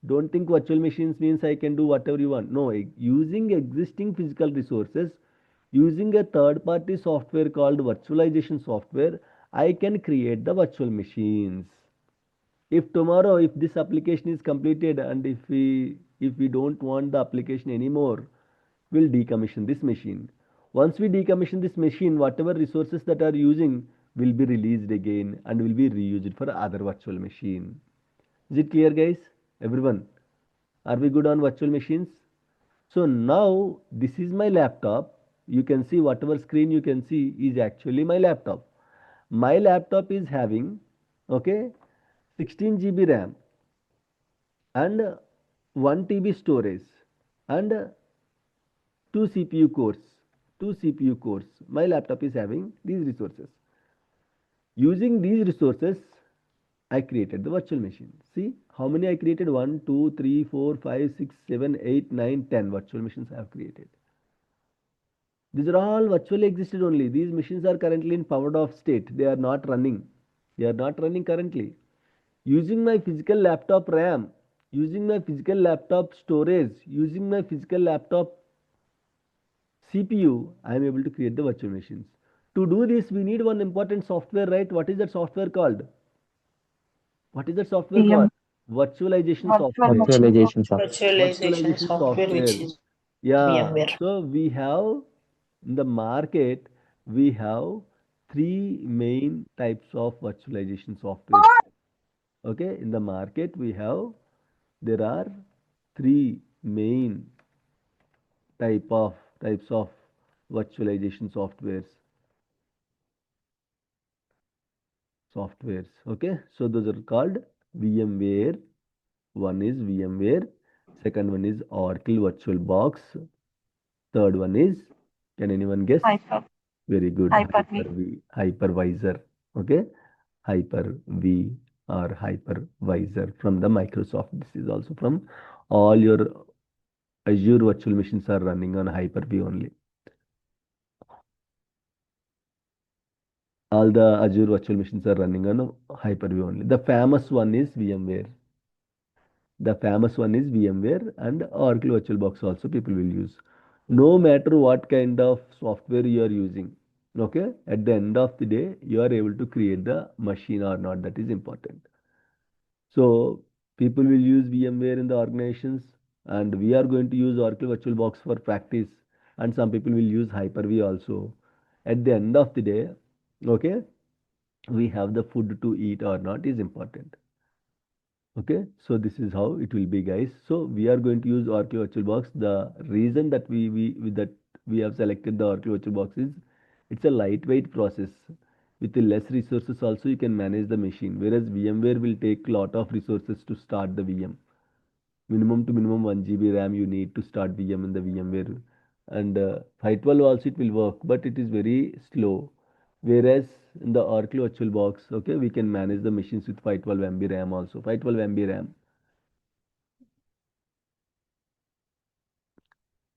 Don't think virtual machines means I can do whatever you want. No, using existing physical resources, using a third party software called virtualization software, I can create the virtual machines. If tomorrow if this application is completed and if we don't want the application anymore, we'll decommission this machine. Once we decommission this machine, whatever resources that are using will be released again and will be reused for other virtual machine. Is it clear, guys? Everyone, are we good on virtual machines? So now this is my laptop. You can see whatever screen you can see is actually my laptop. My laptop is having, okay, 16 GB RAM and 1 TB storage and 2 CPU cores. 2 CPU cores. My laptop is having these resources. Using these resources, I created the virtual machine. See how many I created? 1, 2, 3, 4, 5, 6, 7, 8, 9, 10 virtual machines I have created. These are all virtually existed only. These machines are currently in powered off state. They are not running. They are not running currently. Using my physical laptop RAM, using my physical laptop storage, using my physical laptop CPU, I am able to create the virtual machines. To do this, we need one important software, right? What is that software called? What is that software VM, called? Virtualization virtual software. machine. Virtualization software. Virtualization Virtualization software, which software. is Yeah. VMware. So we have in the market, we have three main types of virtualization software. Okay. In the market, there are three main types of virtualization softwares. Okay. So those are called VMware. One is VMware. Second one is Oracle VirtualBox. Third one is, can anyone guess? Hyper, Very good. Hyper-V. Hyper-V, hypervisor. Okay. Hyper-V or hypervisor from the Microsoft. This is also from all your Azure virtual machines are running on Hyper-V only. All the Azure virtual machines are running on Hyper-V only. The famous one is VMware. The famous one is VMware and Oracle VirtualBox also people will use. No matter what kind of software you are using, okay, at the end of the day, you are able to create the machine or not. That is important. So people will use VMware in the organizations, and we are going to use Oracle VirtualBox for practice, and some people will use Hyper-V also. At the end of the day, okay, we have the food to eat or not is important. Okay, so this is how it will be, guys. So we are going to use Oracle VirtualBox. The reason that we have selected the Oracle VirtualBox is it's a lightweight process. With the less resources also you can manage the machine. Whereas VMware will take lot of resources to start the VM. Minimum to minimum 1 GB RAM you need to start VM in the VMware. And 512 also it will work, but it is very slow. Whereas in the Oracle VirtualBox, okay, we can manage the machines with 512 MB RAM also. 512 MB RAM.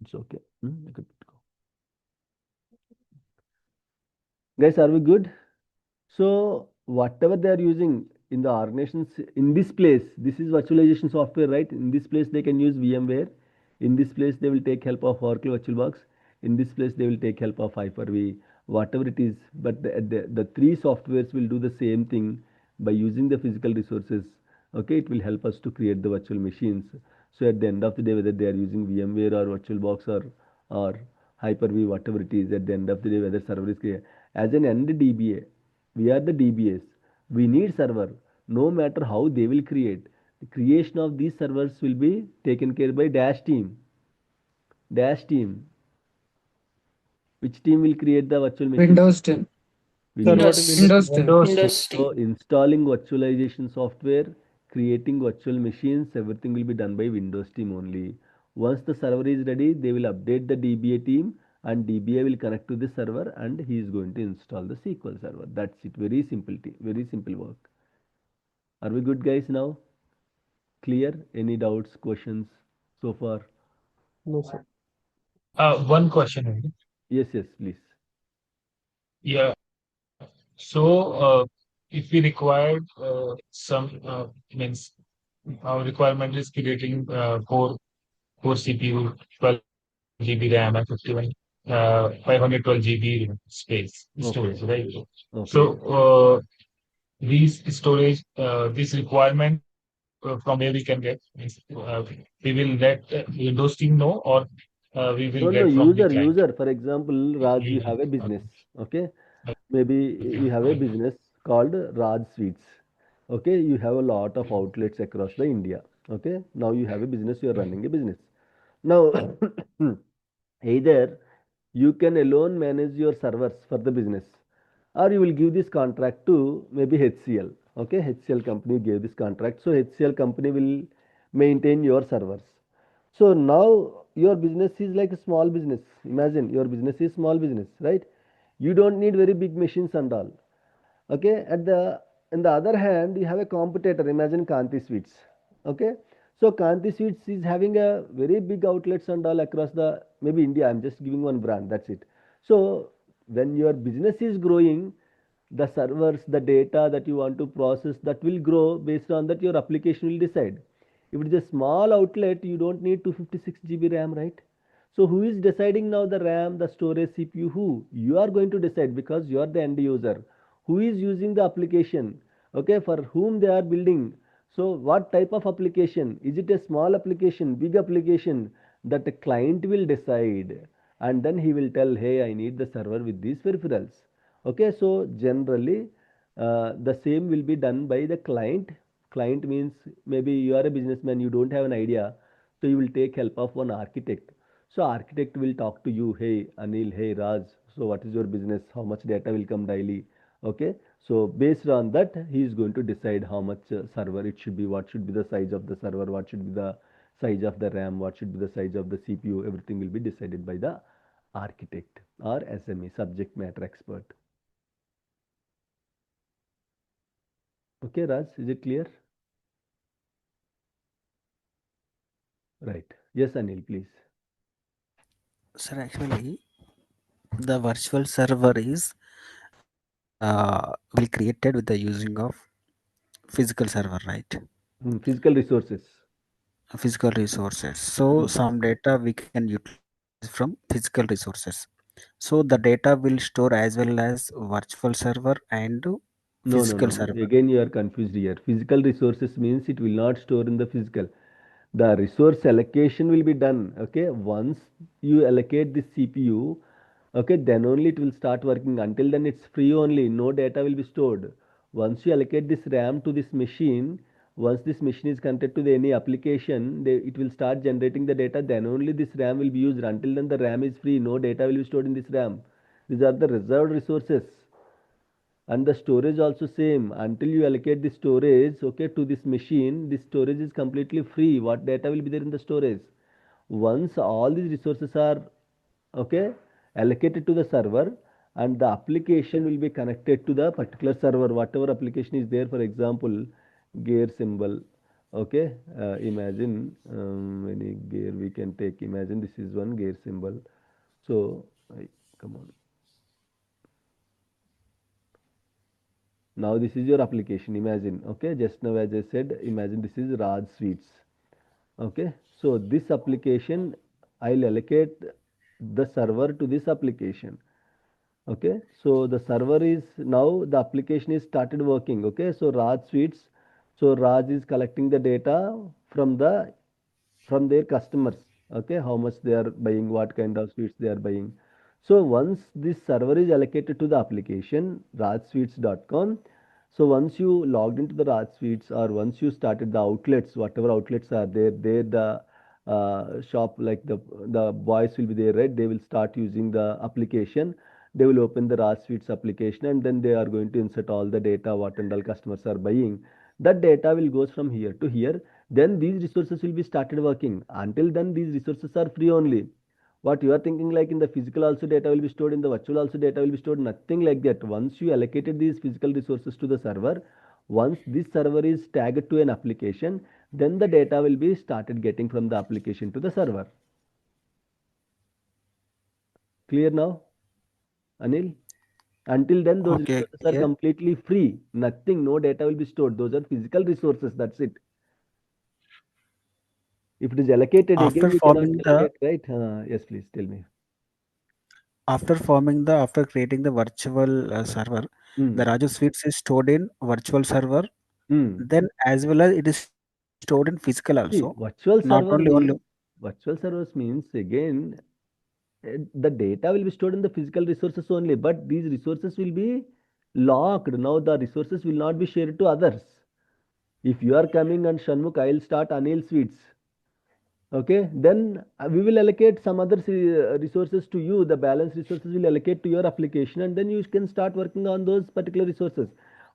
It's okay. Okay. Guys, are we good? So whatever they are using in the organizations in this place, this is virtualization software, right? In this place they can use VMware. In this place they will take help of Oracle VirtualBox. In this place they will take help of Hyper-V, whatever it is. But the three softwares will do the same thing by using the physical resources. Okay, it will help us to create the virtual machines. So at the end of the day, whether they are using VMware or VirtualBox or Hyper-V, whatever it is, at the end of the day, whether server is created, As an end DBA, we are the DBAs. We need server. No matter how they will create, the creation of these servers will be taken care by dash team. Dash team. Which team will create the virtual machine? Windows 10. Sir, what in Windows? Windows 10. Windows So installing virtualization software, creating virtual machines, everything will be done by Windows team only. Once the server is ready, they will update the DBA team and DBA will connect to the server and he is going to install the SQL server. That's it. Very simple, very simple work. Are we good guys now? Clear? Any doubts, questions so far? No, sir. One question only. Yes, yes, please. Yeah. So, if we required some means our requirement is creating four CPU, 12 GB RAM, and 512 GB space storage, Okay. right? Okay. So, these storage, this requirement from where we can get, means, we will let Windows team know, or we will No, no, get from the client. user. For example, Raj, you have a business. Okay. Maybe you have a business called Raj Sweets. Okay. You have a lot of outlets across the India. Okay. Now you have a business, you are running a business. Now, either you can alone manage your servers for the business, or you will give this contract to maybe HCL. Okay. HCL company gave this contract. So HCL company will maintain your servers. So now your business is like a small business. Imagine your business is small business, right? You don't need very big machines and all. Okay. On the other hand, you have a competitor. Imagine Kanti Sweets. Okay. So Kanti Sweets is having a very big outlets and all across the maybe India. I'm just giving one brand. That's it. So when your business is growing, the servers, the data that you want to process, that will grow. Based on that, your application will decide. If it is a small outlet, you don't need 256 GB RAM, right? So who is deciding now the RAM, the storage, CPU? Who? You are going to decide because you are the end user. Who is using the application? Okay, for whom they are building. So what type of application? Is it a small application, big application? That the client will decide, and then he will tell, hey, I need the server with these peripherals. Okay, so generally the same will be done by the client. Client means maybe you are a businessman, you don't have an idea, so you will take help of one architect. So architect will talk to you, hey Anil, hey Raj, so what is your business, how much data will come daily. Okay, so based on that he is going to decide how much server it should be, what should be the size of the server, what should be the size of the RAM, what should be the size of the CPU. Everything will be decided by the architect or SME, subject matter expert. Okay, Raj, is it clear? Right. Yes, Anil, please. Sir, actually, the virtual server is will created with the using of physical server, right? Physical resources. Physical resources. So some data we can utilize from physical resources. So the data will store as well as virtual server and No, no, physical no. server. Again, you are confused here. Physical resources means it will not store in the physical. The resource allocation will be done. Okay, once you allocate this CPU, okay, then only it will start working. Until then, it's free only. No data will be stored. Once you allocate this RAM to this machine, once this machine is connected to the any application, it will start generating the data. Then only this RAM will be used. Until then, the RAM is free. No data will be stored in this RAM. These are the reserved resources. And the storage also same. Until you allocate the storage, okay, to this machine, this storage is completely free. What data will be there in the storage? Once all these resources are, okay, allocated to the server, and the application will be connected to the particular server, whatever application is there. For example, gear symbol. Okay, imagine any gear we can take. Imagine this is one gear symbol. So come on. Now this is your application. Imagine, okay, just now as I said, imagine this is Raj Sweets. Okay, so this application, I'll allocate the server to this application. Okay, so the server is now, the application is started working. Okay, so Raj Sweets, so Raj is collecting the data from their customers. Okay, how much they are buying, what kind of sweets they are buying. So once this server is allocated to the application rajsweets.com, so once you logged into the Raj Suites or once you started the outlets, whatever outlets are there the shop like the boys will be there, right? They will start using the application. They will open the Raj Suites application and then they are going to insert all the data what and all customers are buying. That data will goes from here to here. Then these resources will be started working. Until then, these resources are free only. What you are thinking like in the physical also data will be stored, in the virtual also data will be stored, nothing like that. Once you allocated these physical resources to the server, once this server is tagged to an application, then the data will be started getting from the application to the server. Clear now, Anil? Until then, those Okay, resources are clear. completely free. Nothing, no data will be stored. Those are physical resources. That's it. If it is allocated After again, you cannot forming the allocate, right? Yes, please tell me. after creating the virtual server, Hmm. the Raju Suites is stored in virtual server. Hmm. Then as well as it is stored in physical also, See, not only only. virtual servers means again the data will be stored in the physical resources only, but these resources will be locked. Now the resources will not be shared to others. If you are coming and Shanmukh, I'll start Anil Sweets. Okay, then we will allocate some other resources to you. The balance resources will allocate to your application, and then you can start working on those particular resources.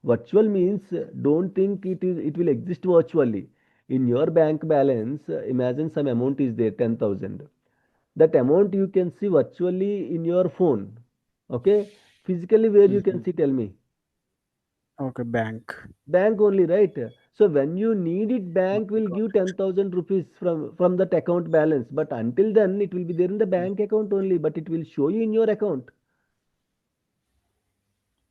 Virtual means don't think it will exist virtually. In your bank balance, imagine some amount is there, 10,000. That amount you can see virtually in your phone. Okay, physically where you can see, tell me? Okay, bank. Bank only, right? So when you need it, bank will give 10,000 rupees from that account balance, but until then it will be there in the bank account only, but it will show you in your account.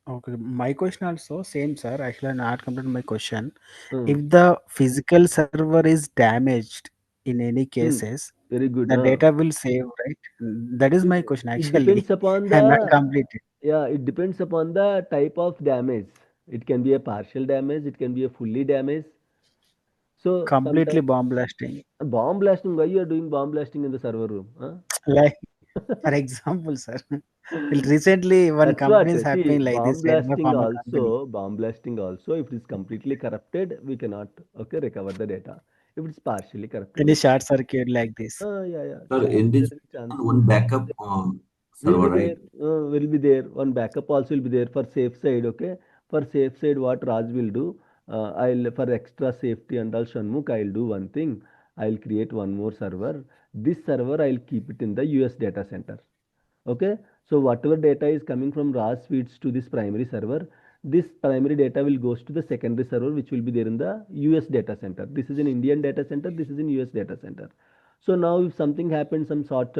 Okay, my question also same, sir. Actually, I not completed my question. Hmm. If the physical server is damaged in any Hmm. cases, Very good, the huh? data will save, right? That is my question. It Actually, depends upon I'm not the, completed. yeah, it depends upon the type of damage. It can be a partial damage, it can be a fully damage. So Completely sometimes bomb blasting. bomb blasting, why you are doing bomb blasting in the server room? Huh? Like for example, sir. Recently, one That's company what. is See, happening like this in my former company. bomb blasting also, if it is completely corrupted, we cannot, okay, recover the data. If it's partially corrupted, Any we short circuit like this. yeah, yeah, Sir, chance, in there this is a chance. one backup Will be server, there, right? will be there. One backup also will be there for safe side, okay? For safe side, what Raj will do, I'll, for extra safety and all Shanmukh, I'll do one thing. I'll create one more server. This server, I'll keep it in the US data center. Okay, so whatever data is coming from RAS feeds to this primary server, this primary data will goes to the secondary server, which will be there in the US data center. This is an Indian data center, this is in US data center. So now if something happened, some short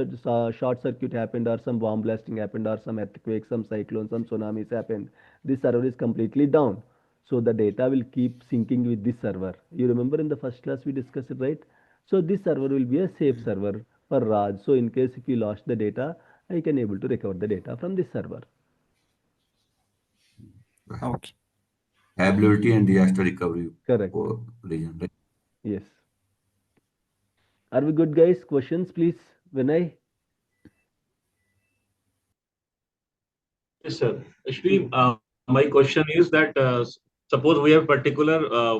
circuit happened, or some bomb blasting happened, or some earthquake, some cyclone, some tsunamis happened, this server is completely down. So the data will keep syncing with this server. You remember in the first class we discussed it, right? So this server will be a safe server for Raj. So in case if you lost the data, I can able to recover the data from this server. Okay. Ability and disaster recovery Correct. region, right? Yes. Are we good, guys? Questions, please. Vinay? Yes, sir. Actually, Hmm. my question is that suppose we have particular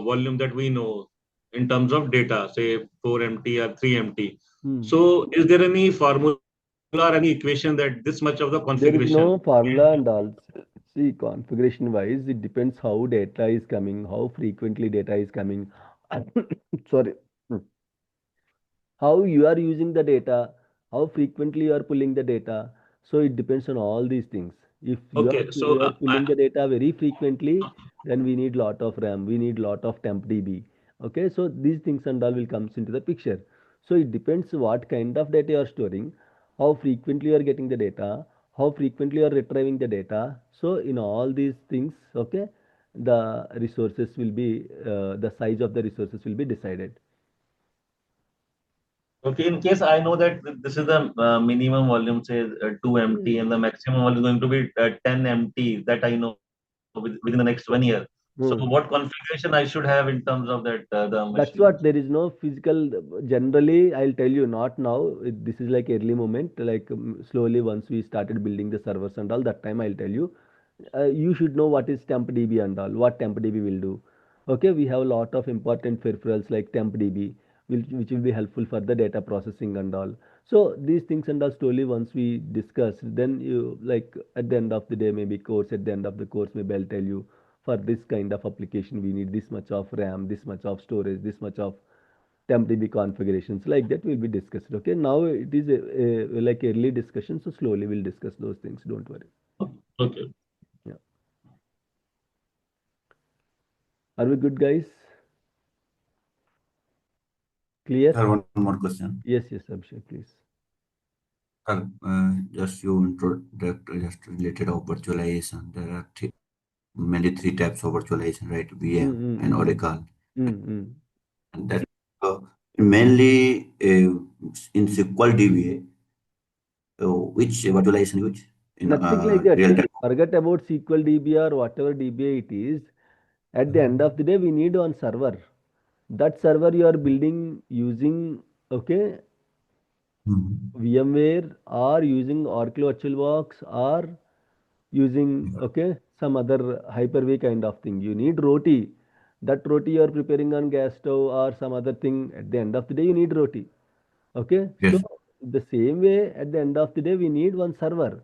volume that we know in terms of data, say 4 MT or 3 MT. Hmm. So, is there any formula or any equation that this much of the There is configuration? no formula and all. See, configuration wise, it depends how data is coming, how frequently data is coming. Sorry. Hmm. How you are using the data, how frequently you are pulling the data. So it depends on all these things. If Okay, so you are pulling the data very frequently, then we need lot of RAM, we need lot of temp DB. Okay, so these things and all will comes into the picture. So it depends what kind of data you are storing, how frequently you are getting the data, how frequently you are retrieving the data. So in all these things, okay, the resources will be the size of the resources will be decided. okay, in case I know that this is the minimum volume, say 2 MT, and the maximum volume is going to be 10 MT, that I know within the next 1 year. So what configuration I should have in terms of that the machine? That's what, there is no physical. Generally, I'll tell you, not now. This is like early moment. Like slowly, once we started building the servers and all, that time I'll tell you. You should know what is tempdb and all. What tempdb will do. Okay, we have a lot of important peripherals like tempdb, which will be helpful for the data processing and all. So these things and all slowly once we discuss, then you like at the end of the day, maybe course at the end of the course, maybe I'll tell you for this kind of application we need this much of RAM, this much of storage, this much of tempdb configurations, like that will be discussed. Okay, now it is like early discussion, so slowly we'll discuss those things. Don't worry. Okay. Yeah. Are we good, guys? Clear? Sir, one more question. Yes, Abhishek, please. Just you introduced just related of virtualization. There are mainly three types of virtualization, right? VM and Oracle. And that mainly in SqlDBA, which virtualization which in Nothing like that. real See, time. forget about SqlDBA or whatever DBA it is. At the end of the day, we need one server. That server you are building using, okay, VMware or using Oracle VirtualBox or using, okay, some other Hyper-V kind of thing. You need roti. That roti you are preparing on gas stove or some other thing. At the end of the day, you need roti. Okay, Yes. so the same way at the end of the day, we need one server.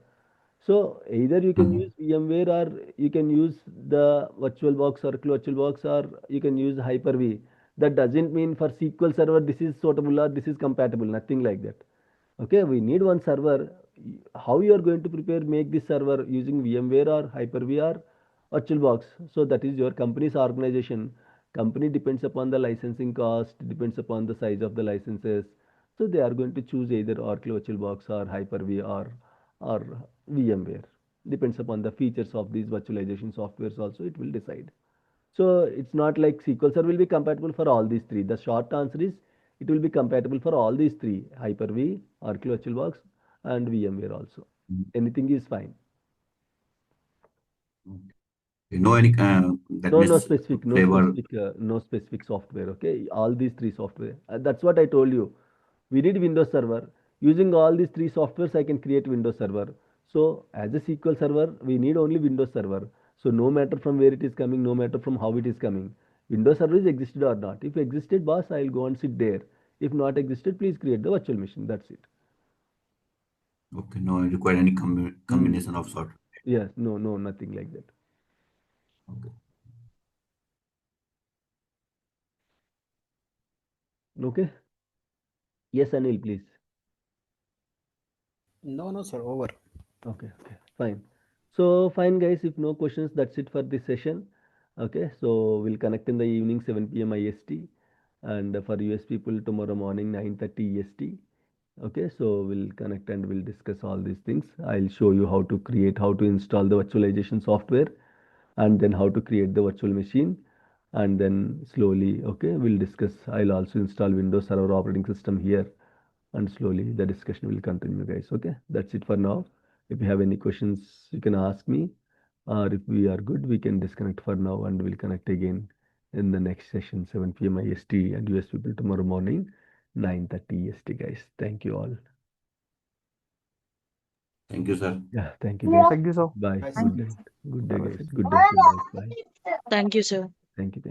So either you can use VMware or you can use the VirtualBox or VirtualBox or you can use Hyper-V. That doesn't mean for SQL Server this is suitable or this is compatible. Nothing like that. Okay, we need one server. How you are going to prepare make this server using VMware or Hyper-V or VirtualBox? So that is your company's organization. Company depends upon the licensing cost, depends upon the size of the licenses. So they are going to choose either Oracle VirtualBox or Hyper-V or VMware. Depends upon the features of these virtualization softwares also it will decide. So it's not like SQL Server will be compatible for all these three. The short answer is it will be compatible for all these three: Hyper-V, Oracle VirtualBox, and VMware also. Anything is fine. No any that No means specific, flavor. no specific software. Okay, all these three software. That's what I told you. We need Windows Server. Using all these three softwares, I can create Windows Server. So as a SQL Server, we need only Windows Server. So no matter from where it is coming, no matter from how it is coming, Windows Server is existed or not. If existed, boss, I'll go and sit there. If not existed, please create the virtual machine. That's it. Okay, no, I require any combination of software. Yes, no, nothing like that. Okay. Okay. Yes, Anil, please. No, sir, over. Okay, fine. So fine, guys, if no questions, that's it for this session. Okay, so we'll connect in the evening 7 p.m. IST, and for US people tomorrow morning 9:30 EST. Okay, so we'll connect and we'll discuss all these things. I'll show you how to create, how to install the virtualization software, and then how to create the virtual machine, and then slowly, okay, we'll discuss. I'll also install Windows Server operating system here, and slowly the discussion will continue, guys. Okay, that's it for now. If you have any questions, you can ask me, or if we are good, we can disconnect for now and we'll connect again in the next session, 7 p.m. IST, and US people tomorrow morning, 9:30 EST, guys. Thank you all. Thank you, sir. Yeah, thank you, guys. Thank you, sir. Bye. Good day. Good day, guys. Good day. Bye. Thank you, sir. Thank you.